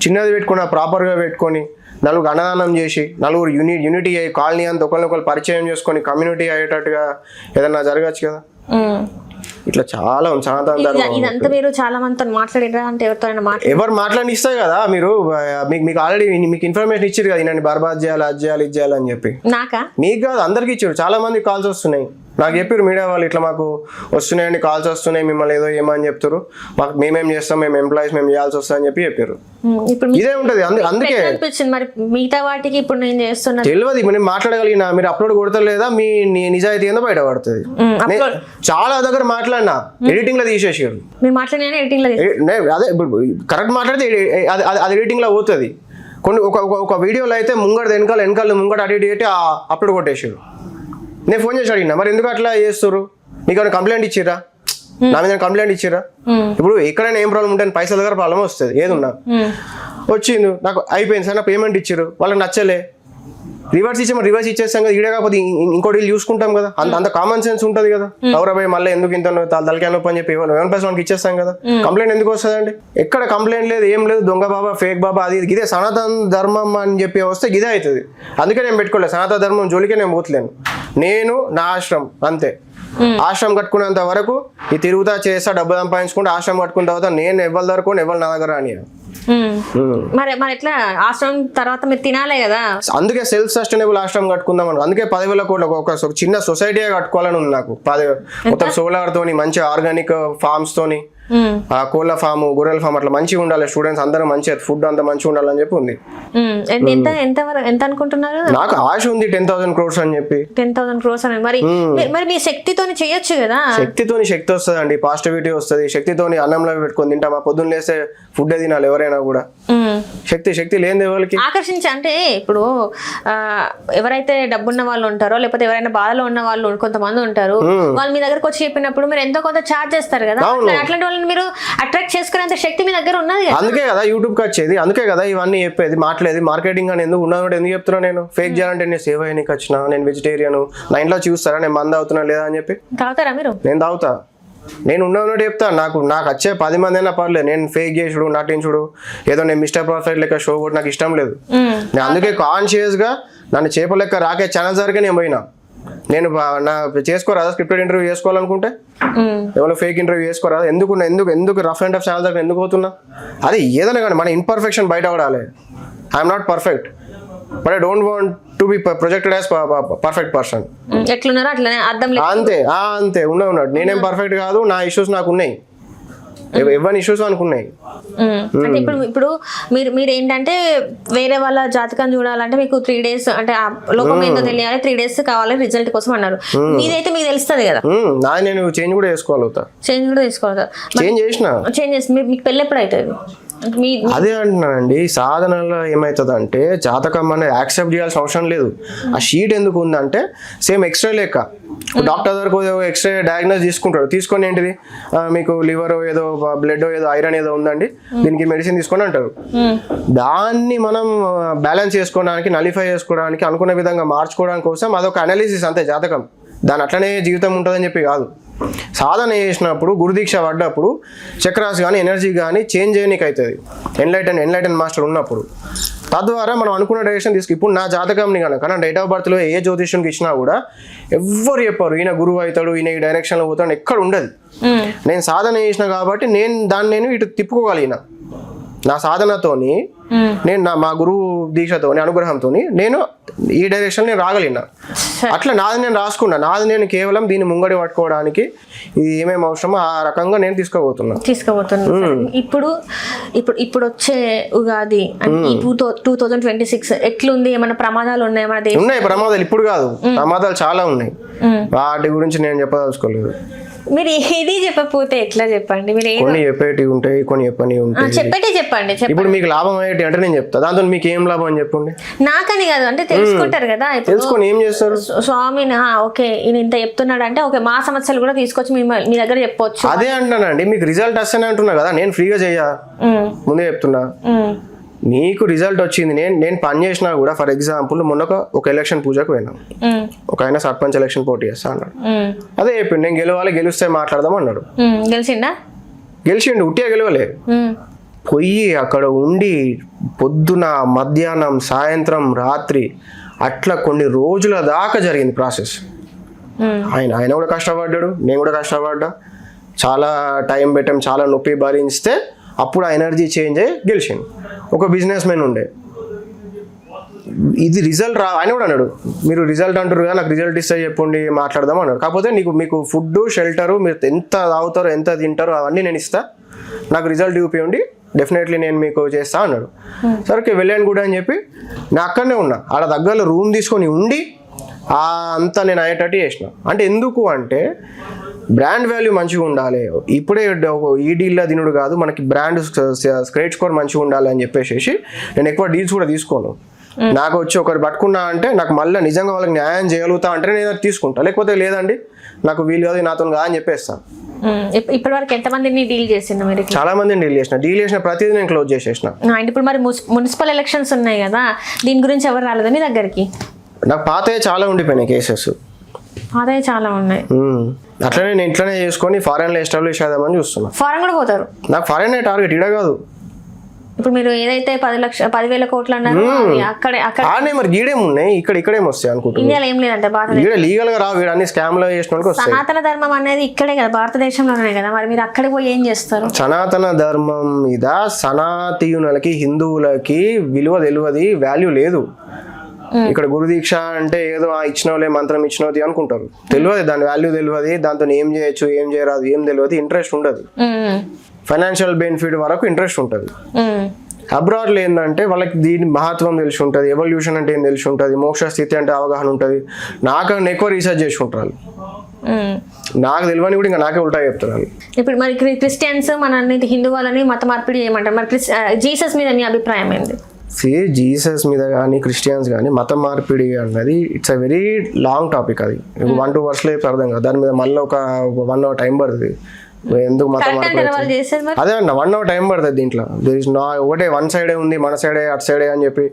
చిన్నది పెట్టుకున్నా ప్రాపర్గా పెట్టుకొని నలుగురు అన్నదానం చేసి నలుగురు యూనిటీ అయ్యి కాలనీ అంతా ఒకరినొకరు పరిచయం చేసుకొని కమ్యూనిటీ అయ్యేటట్టుగా ఏదన్నా జరగచ్చు కదా. ఇట్లా చాలా ఇదంతా మీరు చాలా మందితో మాట్లాడిరా? అంటే ఎవరు మాట్లాడిస్తాయి కదా, మీరు మీకు ఆల్రెడీ మీకు ఇన్ఫర్మేషన్ ఇచ్చారు కదా, నన్ను బర్బాద్ చేయాలి, అది చేయాలి, ఇది చేయాలి అని చెప్పి. మీకు కాదు అందరికి ఇచ్చారు. చాలా మంది కాల్స్ వస్తున్నాయి, నాకు చెప్పారు మీడియా వాళ్ళు ఇట్లా మాకు వస్తున్నాయండి కాల్స్ వస్తున్నాయి, మిమ్మల్ని ఏదో ఏమని చెప్తారు, మాకు మేమేం చేస్తాం, మేము ఎంప్లాయీస్ మేము చేయాల్సి వస్తా అని చెప్పి చెప్పారు. ఇదే ఉంటది. అందుకే మరి మిగతా వాటికి ఇప్పుడు నేను చేస్తున్నా తెలియదు, నేను మాట్లాడగలిగిన మీరు అప్లోడ్ కొడతలేదా మీ నిజాయితీ కింద బయట పడుతుంది. చాలా దగ్గర మాట్లాడినా ఎడిటింగ్ లో తీసేసారు. అదే కరెక్ట్ మాట్లాడితే అది ఎడిటింగ్ లో పోతుంది. కొన్ని ఒక వీడియోలో అయితే ముంగడ వెనకాల ముంగడ అటు ఇటు అప్లోడ్ కొట్టేసారు. నేను ఫోన్ చేసి అడిగినా మరి ఎందుకు అట్లా చేస్తారు, మీకు ఏమైనా కంప్లైంట్ ఇచ్చిరా, నా మీద కంప్లైంట్ ఇచ్చిరా? ఇప్పుడు ఎక్కడైనా ఏం ప్రాబ్లం ఉంటే పైసల దగ్గర ప్రాబ్లం వస్తుంది, ఏదున్నా వచ్చింది నాకు అయిపోయింది సార్, నా పేమెంట్ ఇచ్చారు, వాళ్ళకి నచ్చలే, రివర్స్ ఇచ్చేస్తాం కదా. ఈడే కాకపోతే ఇంకోటి చూసుకుంటాం కదా, అంత కామన్ సెన్స్ ఉంటుంది కదా. ఎవరబాయ్ మళ్ళీ ఎందుకు ఇంత తలకాయ నొప్పి అని చెప్పి 1+1 ఇచ్చేస్తాం కదా. కంప్లైంట్ ఎందుకు వస్తుందండి? ఎక్కడ కంప్లైంట్ లేదు, ఏం లేదు, దొంగ బాబా, ఫేక్ బాబా, అది ఇదే సనాతన ధర్మం అని చెప్పి వస్తే ఇదే అవుతుంది. అందుకే నేను పెట్టుకోలేదు, సనాతన ధర్మం జోలికే నేను పోతలేను. నేను నా ఆశ్రమం అంతే. ఆశ్రమం కట్టుకునేంత వరకు ఈ తిరుగుతా చేస్తా, డబ్బు సంపాదించుకుంటే ఆశ్రమం కట్టుకున్న తర్వాత నేను ఎవరి దగ్గర ఎవరు నా దగ్గర అని. మరి ఎట్లా ఆశ్రమం తర్వాత మీరు తినాలే కదా, అందుకే సెల్ఫ్ సస్టైనబుల్ ఆశ్రమం కట్టుకుందాం అని. అందుకే 10,000 కోట్ల ఒక చిన్న సొసైటీ కట్టుకోవాలని ఉంది నాకు. మొత్తం సోలార్ తోని, మంచి ఆర్గానిక్ ఫార్మ్స్ తోని, కోళ్ళ ఫామ్, గొర్రెల ఫామ్ అట్లా మంచిగా ఉండాలి, స్టూడెంట్స్ అందరూ మంచిగా ఫుడ్ అంతా మంచిగా ఉండాలని చెప్పి ఉంది. ఎంత అనుకుంటున్నారు? నాకు ఆశ ఉంది 10,000 crores అని చెప్పి. 10,000 crores అని మరి మీ శక్తితోని చేయొచ్చు కదా. శక్తితోని శక్తి వస్తుంది అండి, పాజిటివిటీ వస్తుంది. శక్తితోని అన్నంలో పెట్టుకొని తింటామా, పొద్దున్న లేస్తే ఫుడ్ తినాలి ఎవరైనా కూడా. శక్తి లేని ఎవరికి ఆకర్షించి అంటే ఇప్పుడు ఎవరైతే డబ్బున్న వాళ్ళు ఉంటారో లేకపోతే ఎవరైనా బాధలో ఉన్న వాళ్ళు కొంతమంది ఉంటారు, వాళ్ళు మీ దగ్గరకు వచ్చి చెప్పినప్పుడు మీరు ఎంతో కొంత చార్జ్ చేస్తారు కదా, అట్లాంటి వాళ్ళని మీరు అట్రాక్ట్ చేసుకునే చెప్పినంత శక్తి మీ దగ్గర ఉన్నది కదా. అందుకే కదా యూట్యూబ్కి వచ్చేది, అందుకే కదా ఇవన్నీ చెప్పేది, మాట్లాడేది. మార్కెటింగ్ అని ఎందుకు ఉన్నది ఎందుకు చెప్తున్నా నేను? ఫేక్ చేయాలంటే నేను సేవ్ అయ్యడానికి వచ్చిన, నేను వెజిటేరియన్, నా ఇంట్లో చూస్తారా నేను మంద అవుతున్నా లేదా అని చెప్పి? తాగుతారా మీరు? నేను తాగుతా, నేను ఉన్నట్టు చెప్తా. నాకు వచ్చే 10 మంది అయినా పర్లేదు, నేను ఫేక్ చేసుడు నటించుడు ఏదో నేను మిస్టర్ పర్ఫెక్ట్ లెక్క షో కూడా నాకు ఇష్టం లేదు. నేను అందుకే కాన్షియస్గా నన్ను చేప లెక్క రాకే ఛానల్స్ వరకే నేను పోయినా. నేను నా చేసుకోరాదా స్క్రిప్టెడ్ ఇంటర్వ్యూ చేసుకోవాలనుకుంటే? ఎవరో ఫేక్ ఇంటర్వ్యూ చేసుకోరాదా? ఎందుకు రఫ్ అండ్ టఫ్ ఛానల్ దగ్గర ఎందుకు పోతున్నా? అది ఏదైనా కానీ మన ఇన్పర్ఫెక్షన్ బయట పడాలి. I'm not perfect, but I don't want to be projected as perfect person. ఎట్లున్నారో అట్లనే అర్థం అంతే ఉన్నాడు. నేనేం పర్ఫెక్ట్ కాదు, నా ఇష్యూస్ నాకు ఉన్నాయి, ఎవరి ఇష్యూస్ అనుకున్నాయి. అంటే ఇప్పుడు మీరు ఏంటంటే వేరే వాళ్ళ జాతకం చూడాలంటే మీకు 3 days అంటే లోకం ఏందో తెలియాలి, 3 days కావాలి రిజల్ట్ కోసం అన్నారు. మీదైతే మీకు తెలుస్తుంది కదా. నాది నేను చేంజ్ కూడా చేసుకోగలుగుతా. చేంజ్ చేసి మీకు పెళ్ళి ఎప్పుడు అవుతుంది? అదే అంటున్నానండి, సాధనలో ఏమవుతుందంటే జాతకం అనేది యాక్సెప్ట్ చేయాల్సిన అవసరం లేదు. ఆ షీట్ ఎందుకు ఉందంటే సేమ్ ఎక్స్రే లెక్క. డాక్టర్ దగ్గర ఎక్స్రే డయాగ్నోస్ తీసుకొని ఏంటిది మీకు లివర్ ఏదో బ్లడ్ ఏదో ఐరన్ ఏదో ఉందండి, దీనికి మెడిసిన్ తీసుకొని అంటారు. దాన్ని మనం బ్యాలెన్స్ చేసుకోవడానికి, నలిఫై చేసుకోవడానికి, అనుకున్న విధంగా మార్చుకోవడానికి కోసం అదొక అనాలిసిస్ అంతే జాతకం. దాని అట్లనే జీవితం ఉంటుందని చెప్పి కాదు. సాధన చేసినప్పుడు గురుదీక్ష పడ్డప్పుడు చక్రాస్ కానీ ఎనర్జీ కానీ చేంజ్ చేయడానికి అవుతుంది ఎన్లైటన్ మాస్టర్ ఉన్నప్పుడు. తద్వారా మనం అనుకున్న డైరెక్షన్ ఇప్పుడు నా జాతకంని కనుక నా డేట్ ఆఫ్ బర్త్లో ఏ జ్యోతిష్యునికి ఇచ్చినా కూడా ఎవ్వరు చెప్పారు ఈయన గురువు అవుతాడు, ఈయన ఈ డైరెక్షన్లో పోతాడు, ఎక్కడ ఉండదు. నేను సాధన చేసిన కాబట్టి నేను ఇటు తిప్పుకోగలిగిన. నా సాధనతోని నేను మా గురువు దీక్షతోని అనుగ్రహంతోని నేను ఈ డైరెక్షన్ నేను రాగలిగిన. అట్లా నాది నేను రాసుకున్నా. నాది నేను కేవలం దీన్ని ముంగడి పట్టుకోవడానికి ఇది ఏమేమి అవసరమో ఆ రకంగా నేను తీసుకోబోతున్నా. ఇప్పుడు వచ్చే ఉగాది 2026 ఎట్లుంది? ఏమైనా ప్రమాదాలు ఉన్నాయి? ఉన్నాయి ప్రమాదాలు, ఇప్పుడు కాదు, ప్రమాదాలు చాలా ఉన్నాయి. వాటి గురించి నేను చెప్పదలుచుకోలేదు. మీరు ఏది చెప్పకపోతే ఎట్లా చెప్పండి? మీరు కొన్ని చెప్పేటి ఉంటాయి, కొన్ని చెప్పని ఉంటాయి. చెప్పండి. ఇప్పుడు మీకు లాభం అయ్యేటి అంటే నేను చెప్తా, దాంతో మీకు ఏం లాభం అని చెప్పండి. నాకని కాదు, అంటే తెలుసుకుంటారు కదా. తెలుసుకొని ఏం చేస్తారు? స్వామిని ఓకే ఈయన ఇంత చెప్తున్నాడు అంటే ఓకే మా సమస్యలు కూడా తీసుకొచ్చి మీ దగ్గర చెప్పొచ్చు. అదే అంటున్నానండి, మీకు రిజల్ట్ వస్తేనే అంటున్నా కదా, నేను ఫ్రీగా చెయ్యా, ముందే చెప్తున్నా. మీకు రిజల్ట్ వచ్చింది, నేను పని చేసినా కూడా. ఫర్ ఎగ్జాంపుల్ మొన్న ఒక ఎలక్షన్ పూజకు పోయినా, ఒక ఆయన సర్పంచ్ ఎలక్షన్ పోటీ చేస్తా అన్నాడు. అదే చెప్పిండు, నేను గెలిస్తే మాట్లాడదాం అన్నాడు. గెలిచిండు, ఉట్టిగా గెలవలే. పొయ్యి అక్కడ ఉండి పొద్దున, మధ్యాహ్నం, సాయంత్రం, రాత్రి అట్లా కొన్ని రోజుల దాకా జరిగింది ప్రాసెస్. ఆయన కూడా కష్టపడ్డాడు, నేను కూడా కష్టపడ్డా, చాలా టైం పెట్టాం, చాలా నొప్పి భరిస్తే అప్పుడు ఆ ఎనర్జీ చేంజ్ అయ్యి గెలిచిండు. ఒక బిజినెస్ మ్యాన్ ఉండే, ఇది రిజల్ట్ ఆయన కూడా అన్నాడు, మీరు రిజల్ట్ అంటారు కదా, నాకు రిజల్ట్ ఇస్తే చెప్పండి మాట్లాడదాం అన్నాడు. కాకపోతే మీకు ఫుడ్, షెల్టరు, మీరు ఎంత తాగుతారో ఎంత తింటారో అవన్నీ నేను ఇస్తా, నాకు రిజల్ట్ చూపియండి, డెఫినెట్లీ నేను మీకు చేస్తా అన్నాడు. సరే వెళ్ళాను కూడా అని చెప్పి నేను అక్కడనే ఉన్నా, ఆడ దగ్గరలో రూమ్ తీసుకొని ఉండి అంతా నేను అయ్యేటట్టు చేసిన. అంటే ఎందుకు అంటే బ్రాండ్ వాల్యూ మంచిగా ఉండాలి. ఇప్పుడే ఈ డీల్లో తినుడు కాదు, మనకి బ్రాండ్ క్రెడిట్ స్కోర్ మంచిగా ఉండాలి అని చెప్పేసి నేను ఎక్కువ డీల్స్ కూడా తీసుకోను. నాకు వచ్చి ఒకరు పట్టుకున్నా అంటే నాకు మళ్ళీ నిజంగా వాళ్ళకి న్యాయం చేయగలుగుతా అంటే నేను తీసుకుంటా, లేకపోతే లేదండి నాకు వీలు కాదు నాతో కాదు అని చెప్పేస్తాను. ఇప్పటి వరకు ఎంతమందిని డీల్ చేసిండు మీరు? చాలా మందిని డీల్ చేసిన ప్రతిదీ నేను క్లోజ్ చేసేసిన. ఇప్పుడు మరి మున్సిపల్ ఎలక్షన్స్ ఉన్నాయి కదా, దీని గురించి ఎవరు రాలేదా మీ దగ్గరికి? నాకు పాతయ్య చాలా ఉండిపోయినాయి కేసెస్, పాతయ్య చాలా ఉన్నాయి. అట్లనే నేను ఇంట్లోనే చేసుకొని ఫారెన్ లో ఎస్టాబ్లిష్ చేద్దామని చూస్తున్నా. ఫారెన్ కూడా పోతారు? నాకు ఫారెన్ టార్గెట్ ఇడ కాదు. ఇప్పుడు మీరు ఏదైతే 10,000 కోట్లు అన్నారు అక్కడ మరి గీడేమున్నాయి, ఇక్కడేమి వస్తాయి అనుకుంటున్నాను. ఇండియాలో ఏం లేదంటే లీగల్ గా రావు, అన్ని స్కామ్ లో చేసిన వాళ్ళకి వస్తాయి. సనాతన ధర్మం అనేది ఇక్కడే కదా, భారతదేశంలోనే కదా, మరి మీరు అక్కడికి పోయి ఏం చేస్తారు? సనాతన ధర్మం మీద సనాతీయులకి, హిందువులకి విలువ తెలియదు, వాల్యూ లేదు. ఇక్కడ గురుదీక్ష అంటే ఏదో ఇచ్చినోలే మంత్రం ఇచ్చినోది అనుకుంటారు, తెలియదు దాని వాల్యూ తెలియదు, దాంతో ఏం చేయొచ్చు ఏం చేయరాదు ఏం తెలియదు, ఇంట్రెస్ట్ ఉండదు. ఫైనాన్షియల్ బెనిఫిట్ వరకు ఇంట్రెస్ట్ ఉంటుంది. అబ్రాడ్లో ఏంటంటే వాళ్ళకి దీని మహత్వం తెలిసి ఉంటుంది, ఎవల్యూషన్ అంటే ఏం తెలిసి ఉంటుంది, మోక్ష స్థితి అంటే అవగాహన ఉంటుంది. నాకన్నా ఎక్కువ రీసెర్చ్ చేసుకుంటారు, నాకు తెలియని కూడా ఇంకా నాకే ఉల్టా చెప్తున్నారు. ఇప్పుడు మరి క్రిస్టియన్స్ మన హిందూ వాళ్ళని మత మార్పిడి చేయమంటారు, మరి జీసస్ మీద మీ అభిప్రాయం ఏంటి? జీసస్ మీద కానీ క్రిస్టియన్స్ కానీ మత మార్పిడి అన్నది it's a very long topic. అది 1-2 వర్స్లో అర్థం కాదు, దాని మీద మళ్ళీ ఒక 1 hour టైం పడుతుంది. ఎందుకు మతం కరెక్ట్ అంటారా వాళ్ళు చేసేది మరి? అదే అన్న 1 hour టైం పడుతుంది దీంట్లో. ఒకటే వన్ సైడే ఉంది, మన సైడే అటు సైడే అని చెప్పి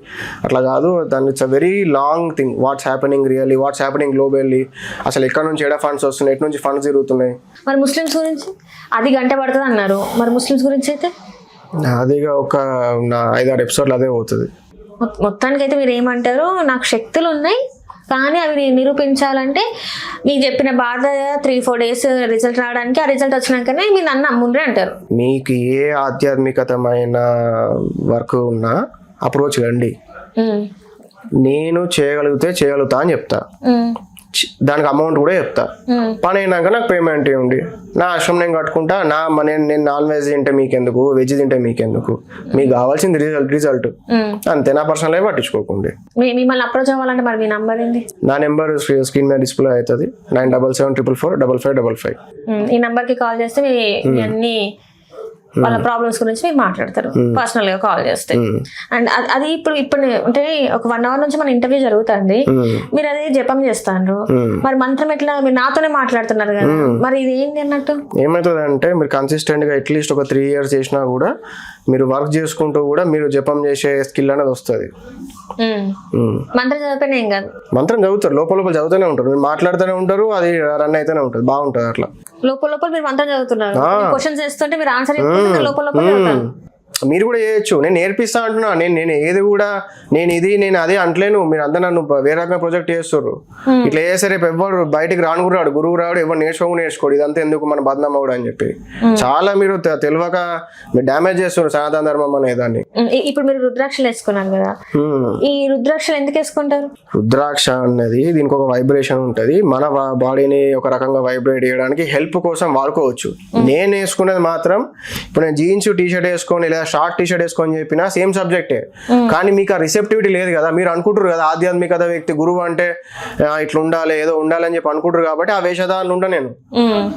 అట్లా కాదు. దాని it's a very long thing. What's happening really, what's happening globally, అసలు ఎక్కడ నుంచి ఎడ ఫండ్స్ వస్తున్నాయి, ఎటు నుంచి ఫండ్స్ తిరుగుతున్నాయి. మరి ముస్లిమ్స్ గురించి అది గంట పడుతుంది అన్నారు, మరి ముస్లిమ్స్ గురించి అయితే అదిగా ఒక 5-6 ఎపిసోడ్లు అదే పోతుంది. మొత్తానికి అయితే మీరు ఏమంటారు, నాకు శక్తులు ఉన్నాయి కానీ అవి నిరూపించాలంటే మీకు చెప్పిన బాధ 3-4 days రిజల్ట్ రావడానికి, ఆ రిజల్ట్ వచ్చినాకనే మీరు నన్ను నమ్ముండ్రి అంటారు. మీకు ఏ ఆధ్యాత్మికతమైన వర్క్ ఉన్నా అప్రోచ్ కండి. నేను చేయగలుగుతా అని చెప్తా, దానికి అమౌంట్ కూడా చెప్తా. పని అయినాక నాకు పేమెంట్ ఇవ్వండి, నా ఆశ్రమం నేను కట్టుకుంటా. నేను నాన్ వెజ్ తింటే మీకెందుకు, వెజ్ తింటే మీకెందుకు, మీకు కావాల్సింది రిజల్ట్ అంతే. నా పర్సనల్ లైఫ్ పట్టించుకోకండి. మిమ్మల్ని అప్రోచ్ అవ్వాలంటే మరి మీ నంబర్ ఏంటి? నా నెంబర్ స్క్రీన్ మీద డిస్ప్లే అవుతుంది, 9774455555. ఈ నంబర్కి కాల్ చేస్తే మీ అన్ని వాళ్ళ ప్రాబ్లమ్స్ గురించి మీరు మాట్లాడతారు పర్సనల్ గా కాల్ చేస్తే. అండ్ అది ఇప్పుడు అంటే ఒక 1 hour నుంచి మన ఇంటర్వ్యూ జరుగుతుంది, మీరు అది జపం చేస్తారు, మరి మంత్రం ఎట్లా? మీరు నాతోనే మాట్లాడుతున్నారు కదా, మరి ఇది ఏంటి అన్నట్టు? ఏమవుతుంది అంటే మీరు కన్సిస్టెంట్ గా అట్లీస్ట్ ఒక 3 years చేసినా కూడా, మీరు వర్క్ చేసుకుంటూ కూడా మీరు జపం చేసే స్కిల్ అనేది వస్తుంది. మంత్రం చదివిపోయినా ఏం కాదు, మంత్రం చదువుతారు, లోపల చదువుతూనే ఉంటారు, మీరు మాట్లాడుతూనే ఉంటారు, అది రన్ అయితేనే ఉంటుంది, బాగుంటుంది. అట్లా లోపల మీరు మంత్రం చదువుతున్నారు, క్వశ్చన్స్ చేస్తుంటే మీరు ఆన్సర్ లోపల మీరు కూడా చేయొచ్చు. నేను నేర్పిస్తా అంటున్నా. నేను ఏది కూడా నేను అదే అంటలేను. మీరు అంతా నన్ను వేరే రకంగా ప్రొజెక్ట్ చేస్తారు. ఇట్లా చేస్తే రేపు ఎవరు బయటికి రాడు, గురువు రాడు, ఎవరు నేర్చుకోడు. ఇదంతా ఎందుకు మన బదనాం అవ్వడం అని చెప్పి చాలా మీరు తెలియక మీరు డ్యామేజ్ చేస్తున్నారు సనాతన ధర్మం అనే దాన్ని. ఇప్పుడు మీరు రుద్రాక్షలు వేసుకున్నారు కదా, ఈ రుద్రాక్షలు ఎందుకు వేసుకుంటారు? రుద్రాక్ష అన్నది దీనికి ఒక వైబ్రేషన్ ఉంటది. మన బాడీని ఒక రకంగా వైబ్రేట్ చేయడానికి హెల్ప్ కోసం వాడుకోవచ్చు. నేను వేసుకునేది మాత్రం, ఇప్పుడు నేను జీన్స్ టీ-షర్ట్ వేసుకొని లేదా షార్ట్ టీ-షర్ట్ వేసుకొని చెప్పినా సేమ్ సబ్జెక్టే, కానీ మీకు ఆ రిసెప్టివిటీ లేదు కదా. మీరు అనుకుంటారు కదా ఆధ్యాత్మికత వ్యక్తి గురువు అంటే ఇట్లా ఉండాలి, ఏదో ఉండాలి అని చెప్పి అనుకుంటారు. కాబట్టి ఆ వేషధారణలు ఉంటా.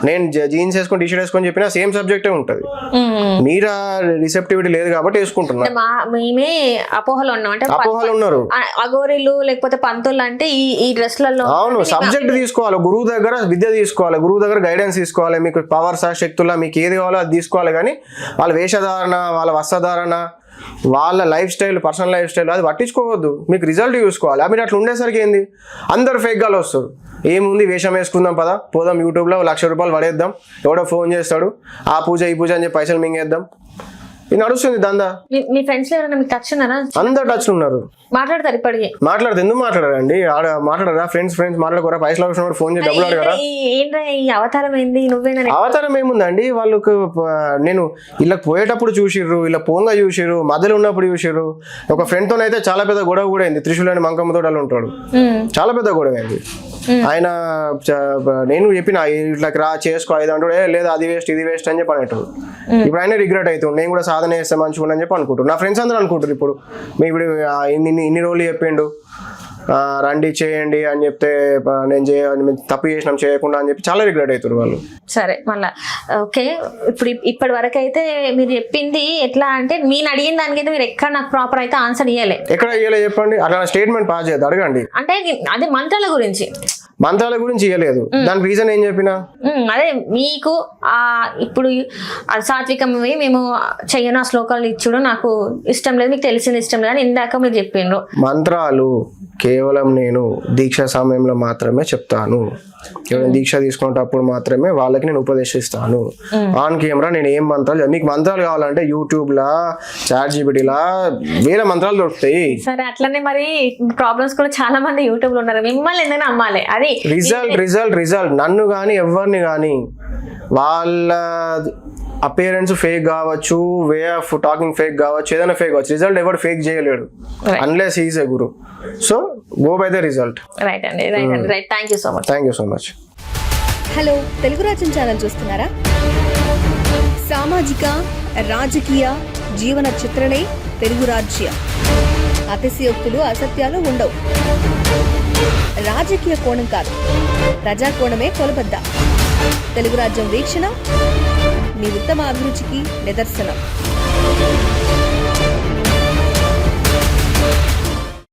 నేను జీన్స్ వేసుకొని టీ-షర్ట్ వేసుకొని చెప్పినా సేమ్ సబ్జెక్టే ఉంటది. మీరు ఆ రిసెప్టివిటీ లేదు కాబట్టి వేసుకుంటున్నారు. మేమే అపోహలు ఉన్నాం, అంటే అపోహలు ఉన్నారు. అఘోరీలు లేకపోతే పంతులు అంటే ఈ డ్రెస్లలో. అవును, సబ్జెక్ట్ తీసుకోవాలి, గురువు దగ్గర విద్య తీసుకోవాలి, గురువు దగ్గర గైడెన్స్ తీసుకోవాలి. మీకు పవర్స్ శక్తుల మీకు ఏది కావాలో అది తీసుకోవాలి. కానీ వాళ్ళ వేషధారణ, వాళ్ళ వస్త్రధారణ, వాళ్ళ life style, personal life style అది పట్టించుకోవద్దు. మీకు రిజల్ట్ చూసుకోవాలి. మీరు అట్లా ఉండేసరికి ఏంది, అందరు ఫేక్ గాలు వస్తారు. ఏముంది, వేషం వేసుకుందాం, పదా పోదాం, యూట్యూబ్లో 1,00,000 రూపాయలు పడేద్దాం, ఎవడో ఫోన్ చేస్తాడు, ఆ పూజ ఈ పూజ అని చెప్పి పైసలు మింగేద్దాం. ఇది నడుస్తుంది దందా. మీ ఫ్రెండ్స్ ఎవరైనా మీకు టచ్ ఉన్నారా? అందరు టచ్ ఉన్నారు, మాట్లాడతారు ఇప్పటికి. మాట్లాడదు, ఎందుకు మాట్లాడారండి? మాట్లాడరా? ఫ్రెండ్స్ మాట్లాడుకోరా? పైసలు అవసరం ఫోన్ చేసి డబ్బులు అడగరా? ఏంట్రా ఈ అవతారం ఏంది? నువ్వేనా? అవతారం ఏముందండి, వాళ్ళకు నేను వీళ్ళకి పోయేటప్పుడు చూసిర్రు, ఇలా పోంగా చూసిర్రు, మధ్యలో ఉన్నప్పుడు చూసిర్రు. ఒక ఫ్రెండ్ తోనైతే చాలా పెద్ద గొడవ కూడా అయింది. త్రిశూలని మంకమ్మ తోటలు ఉంటాడు, చాలా పెద్ద గొడవ అయింది. ఆయన నేను చెప్పిన ఇట్లా రా చేసుకో ఐదు అంటాడు, లేదా అది వేస్ట్ ఇది వేస్ట్ అని చెప్పి అనేటాడు. ఇప్పుడు ఆయన రిగ్రెట్ అవుతుంది, నేను కూడా సాధన చేస్తే మంచిగా అని చెప్పి అనుకుంటారు. నా ఫ్రెండ్స్ అందరూ అనుకుంటారు. ఇప్పుడు మీ ఇప్పుడు ఇన్ని రోజులు చెప్పిండు రండి చేయండి అని చెప్తే నేను తప్పు చేసినాం చేయకుండా అని చెప్పి చాలా రిగ్రెట్ అవుతారు వాళ్ళు. సరే మళ్ళా ఓకే, ఇప్పటి వరకు అయితే మీరు చెప్పింది ఎట్లా అంటే, నేను అడిగిన దానికైతే మీరు ఎక్కడ నాకు ప్రాపర్ అయితే ఆన్సర్ ఇవ్వలే. ఎక్కడ ఇవ్వలే చెప్పండి, అట్లా స్టేట్మెంట్ పాస్ చేయద్దు, అడగండి. అంటే అదే మంత్రాల గురించి ఇవ్వలేదు, దానికి రీజన్ ఏం చెప్పినా అదే మీకు ఇప్పుడు సాత్వికమే మేము చెయ్యను, ఆ శ్లోకాలు ఇచ్చుడు నాకు ఇష్టం లేదు, మీకు తెలిసింది ఇష్టం లేదు అని ఇందాక మీరు చెప్పిండ్రు. మంత్రాలు కేవలం నేను దీక్ష సమయంలో మాత్రమే చెప్తాను. దీక్ష తీసుకునేటప్పుడు మాత్రమే వాళ్ళకి నేను ఉపదేశిస్తాను. ఆన్ కెమెరా నేను ఏం మంత్రాలు, మీకు మంత్రాలు కావాలంటే యూట్యూబ్ లా ChatGPT లా వేరే మంత్రాలు దొరుకుతాయి. సరే అట్లనే మరి ప్రాబ్లమ్స్ కూడా చాలా మంది యూట్యూబ్ లో ఉన్నారు, మిమ్మల్ని ఎందుకు నమ్మాలి? అది రిజల్ట్ నన్ను కానీ ఎవరిని కానీ వాళ్ళ అపియరెన్స్ ఫేక్ కావచ్చు, వే ఆఫ్ టాకింగ్ ఫేక్ కావచ్చు, ఏదైనా ఫేక్ కావచ్చు, రిజల్ట్ ఎవరు ఫేక్ చేయలేడు unless he is a guru. So go by the result. Right అండి, right. Thank you so much. Hello, Telugu Rajyam channel చూస్తున్నారా? సామాజిక రాజకీయ జీవన చిత్రణే తెలుగు రాజ్యం. అతిశయోక్తులు అసత్యాలు ఉండవు. రాజకీయ కోణం కాదు, ప్రజా కోణమే కొలబద్ద. తెలుగు రాజ్యం వీక్షణ మీ ఉత్తమ అభిరుచికి నిదర్శనం.